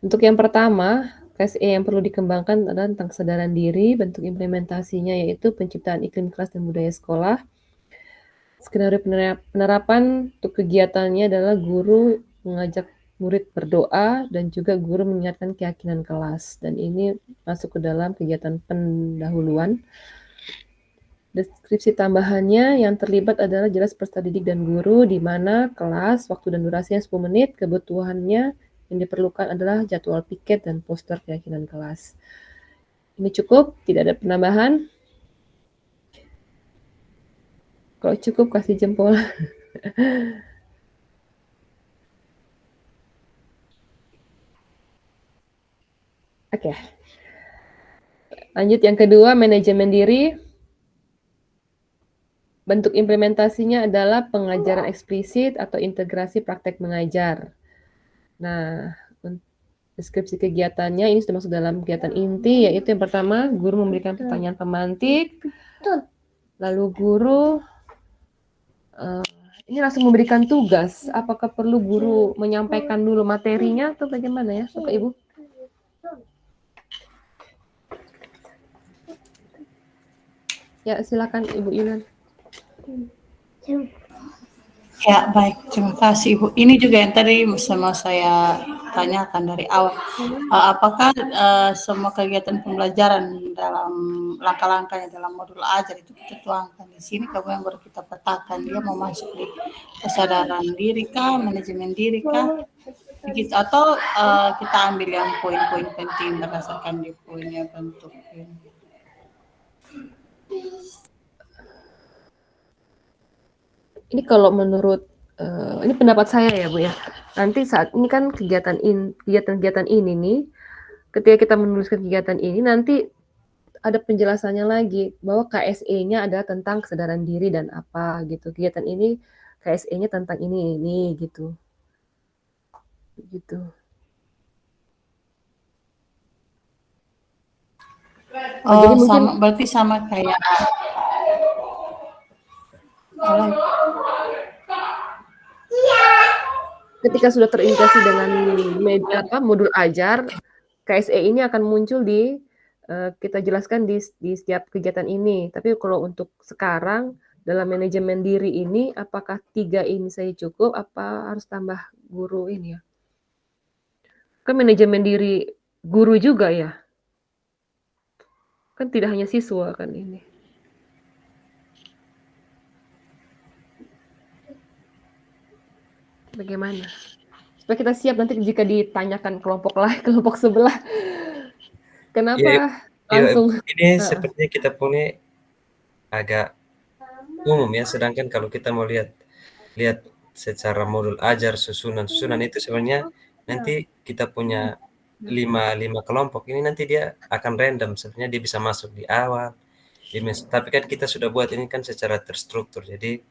Untuk yang pertama, KSE yang perlu dikembangkan adalah tentang kesadaran diri. Bentuk implementasinya yaitu penciptaan iklim kelas dan budaya sekolah. Skenario penerapan untuk kegiatannya adalah guru mengajak murid berdoa dan juga guru mengingatkan keyakinan kelas. Dan ini masuk ke dalam kegiatan pendahuluan. Deskripsi tambahannya yang terlibat adalah jelas peserta didik dan guru, di mana kelas, waktu dan durasinya 10 menit, kebutuhannya yang diperlukan adalah jadwal piket dan poster keyakinan kelas. Ini cukup, tidak ada penambahan. Kalau cukup, kasih jempol. Oke. Lanjut yang kedua, manajemen diri. Bentuk implementasinya adalah pengajaran eksplisit atau integrasi praktek mengajar. Nah, deskripsi kegiatannya ini sudah masuk dalam kegiatan inti, yaitu yang pertama, guru memberikan pertanyaan pemantik, lalu guru ini langsung memberikan tugas. Apakah perlu guru menyampaikan dulu materinya atau bagaimana ya, Bapak Ibu? Ya, silakan Ibu Yunan. Ya, baik. Terima kasih, Ibu. Ini juga yang tadi sama saya tanyakan dari awal. Apakah semua kegiatan pembelajaran dalam langkah-langkahnya dalam modul ajar itu kita tuangkan di sini, kemudian baru kita petakan dia mau masuk di kesadaran diri kah, manajemen diri kah, begitu, atau kita ambil yang poin-poin penting berdasarkan di poinnya bentuk ini. Ini kalau menurut ini pendapat saya ya Bu ya. Nanti saat ini kan kegiatan ini nih, ketika kita menuliskan kegiatan ini nanti ada penjelasannya lagi bahwa KSE-nya adalah tentang kesadaran diri dan apa gitu. Kegiatan ini KSE-nya tentang ini gitu. Gitu. Oh, jadi mungkin berarti sama kayak ketika sudah terintegrasi dengan modul ajar, KSE ini akan muncul di kita jelaskan di setiap kegiatan ini. Tapi kalau untuk sekarang dalam manajemen diri ini, apakah 3 ini saya cukup? Apa harus tambah guru ini ya? Kan manajemen diri guru juga ya? Kan tidak hanya siswa kan ini. Bagaimana? Supaya kita siap nanti jika ditanyakan kelompok lain, kelompok sebelah. Kenapa langsung? Ini sepertinya kita punya agak umum ya, sedangkan kalau kita mau lihat secara modul ajar susunan itu sebenarnya nanti kita punya 5 kelompok ini nanti dia akan random, sebenarnya dia bisa masuk di awal, tapi kan kita sudah buat ini kan secara terstruktur. Jadi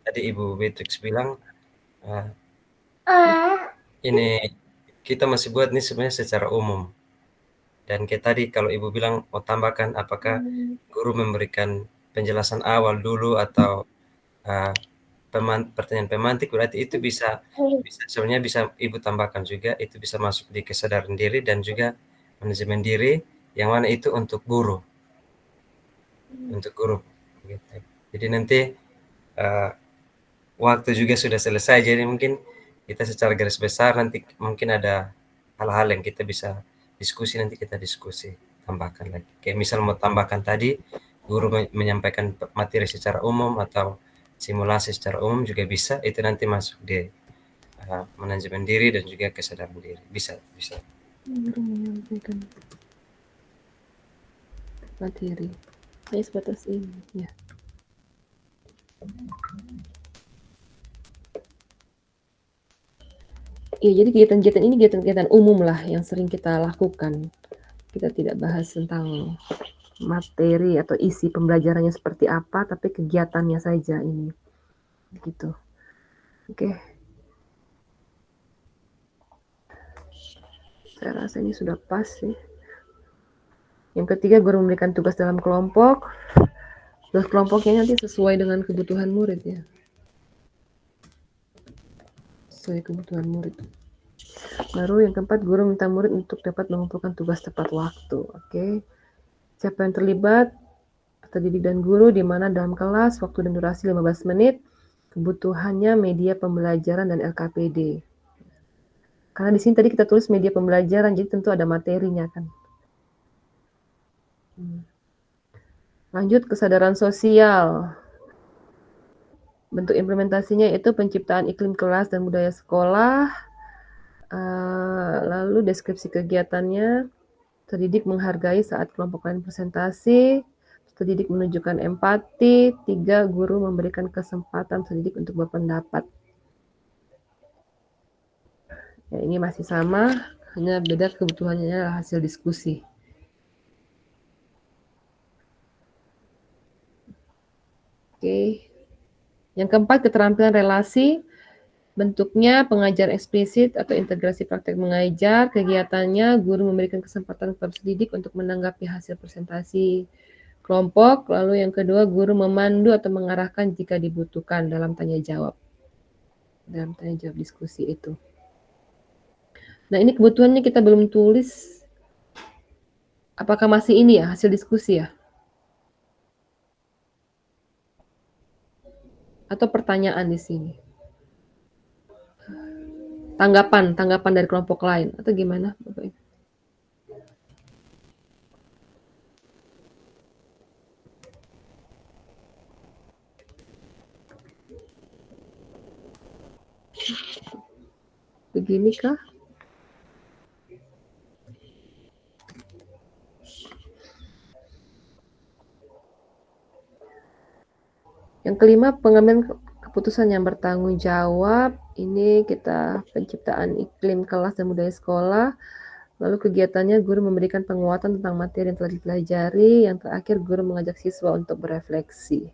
tadi Ibu Beatrix bilang ini kita masih buat ini sebenarnya secara umum. Dan kayak tadi kalau Ibu bilang mau tambahkan apakah guru memberikan penjelasan awal dulu atau pertanyaan pemantik, berarti itu bisa sebenarnya bisa Ibu tambahkan juga, itu bisa masuk di kesadaran diri dan juga manajemen diri, yang mana itu untuk guru. Untuk guru gitu. Jadi nanti waktu juga sudah selesai, jadi mungkin kita secara garis besar nanti mungkin ada hal-hal yang kita bisa diskusi, nanti kita diskusi, tambahkan lagi. Kayak misal mau tambahkan tadi, guru menyampaikan materi secara umum atau simulasi secara umum juga bisa, itu nanti masuk di manajemen diri dan juga kesadaran diri. Bisa. Guru menyampaikan materi. Hanya sebatas ini, ya. Iya, jadi kegiatan-kegiatan ini kegiatan-kegiatan umum lah yang sering kita lakukan. Kita tidak bahas tentang materi atau isi pembelajarannya seperti apa, tapi kegiatannya saja ini. Gitu. Oke. Saya rasa ini sudah pas sih. Yang ketiga, guru memberikan tugas dalam kelompok. Tugas kelompoknya nanti sesuai dengan kebutuhan murid ya. Sesuai kebutuhan murid. Baru yang keempat, guru minta murid untuk dapat mengumpulkan tugas tepat waktu. Oke. Siapa yang terlibat? Terdidik dan guru, di mana dalam kelas waktu dan durasi 15 menit, kebutuhannya media pembelajaran dan LKPD. Karena di sini tadi kita tulis media pembelajaran, jadi tentu ada materinya kan. Lanjut, kesadaran sosial. Bentuk implementasinya itu penciptaan iklim kelas dan budaya sekolah. Lalu deskripsi kegiatannya, terdidik menghargai saat kelompok lain presentasi, terdidik menunjukkan empati, 3, guru memberikan kesempatan terdidik untuk berpendapat. Ya, ini masih sama, hanya beda kebutuhannya hasil diskusi. Oke. Yang keempat, keterampilan relasi. Bentuknya pengajar eksplisit atau integrasi praktek mengajar. Kegiatannya, guru memberikan kesempatan kepada pendidik untuk menanggapi hasil presentasi kelompok. Lalu yang kedua, guru memandu atau mengarahkan jika dibutuhkan dalam tanya jawab. Dalam tanya jawab diskusi itu. Nah, ini kebutuhannya kita belum tulis. Apakah masih ini ya, hasil diskusi ya? Atau pertanyaan di sini? Tanggapan dari kelompok lain atau gimana, Bapak Ibu? Beginikah? Yang kelima, pengambilan keputusan yang bertanggung jawab. Ini kita penciptaan iklim kelas dan budaya sekolah. Lalu kegiatannya, guru memberikan penguatan tentang materi yang telah dipelajari. Yang terakhir, guru mengajak siswa untuk berefleksi.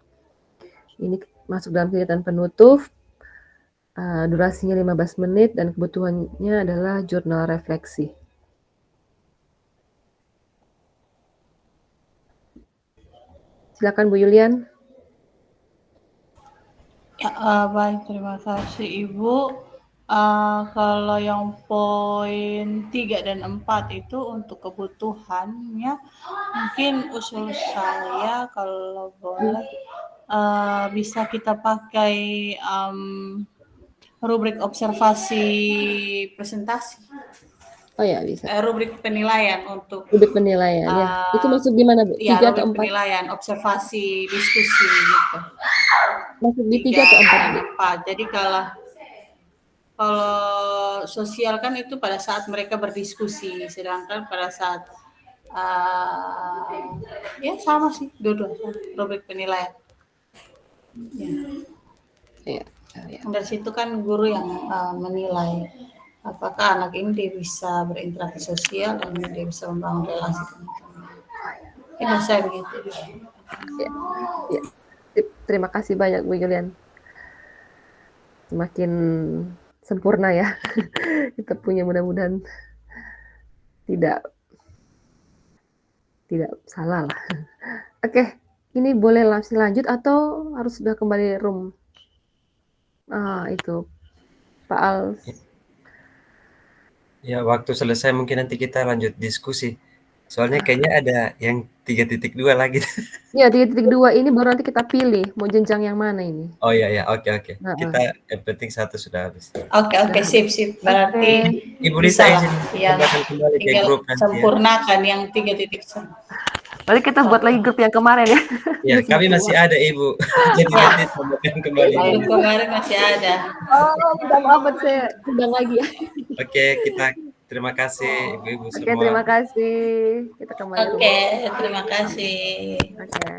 Ini masuk dalam kegiatan penutup. Durasinya 15 menit dan kebutuhannya adalah jurnal refleksi. Silakan Bu Yulian. Ya, baik, terima kasih Ibu. Kalau yang poin 3 dan 4 itu untuk kebutuhannya, mungkin usul saya kalau boleh bisa kita pakai rubrik observasi presentasi. Oh ya, bisa. Rubrik penilaian untuk Rubrik penilaian ya. Itu masuk di mana, Bu? 3 atau 4? Penilaian, observasi, diskusi gitu. Masuk di 3 atau 4? Jadi kalau sosial kan itu pada saat mereka berdiskusi, sedangkan pada saat ya sama sih, dua-dua rubrik penilaian. Ya. Dari situ kan guru yang menilai apakah anak ini dia bisa berinteraksi sosial dan dia bisa membangun relasi teman-teman. Ini saya begitu. Ya. Terima kasih banyak Bu Yulian. Semakin sempurna ya. Kita punya, mudah-mudahan tidak salah lah. Oke, ini boleh langsung lanjut atau harus sudah kembali room? Itu Pak Al. Ya, waktu selesai mungkin nanti kita lanjut diskusi. Soalnya kayaknya ada yang 3.2 lagi. Ya, 3.2 ini baru nanti kita pilih mau jenjang yang mana ini. Oh iya, oke. Heeh. Kita yang penting 1 sudah habis. Oke, sip. Berarti Ibu Lisa bisa lah, izin ya. tambahkan kembali ke Tinggal grup nanti ya. sempurnakan yang 3.1. Berarti kita buat lagi grup yang kemarin ya. Ya, kami masih ada Ibu. Jadi nanti tambahkan kembali. Baru kemarin masih ada. Oh, minta maaf saya undang lagi ya. Oke, kita terima kasih Ibu-ibu Oke, semua. terima kasih. Kita kembali. Oke, terima kasih. Oke.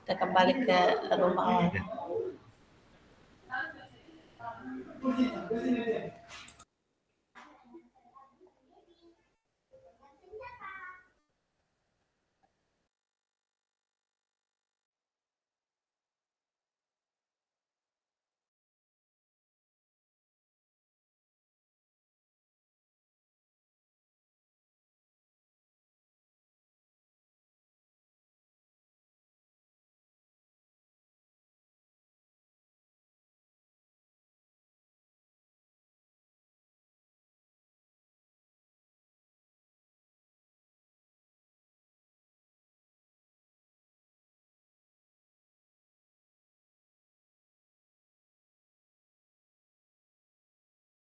Kita kembali ke rumah.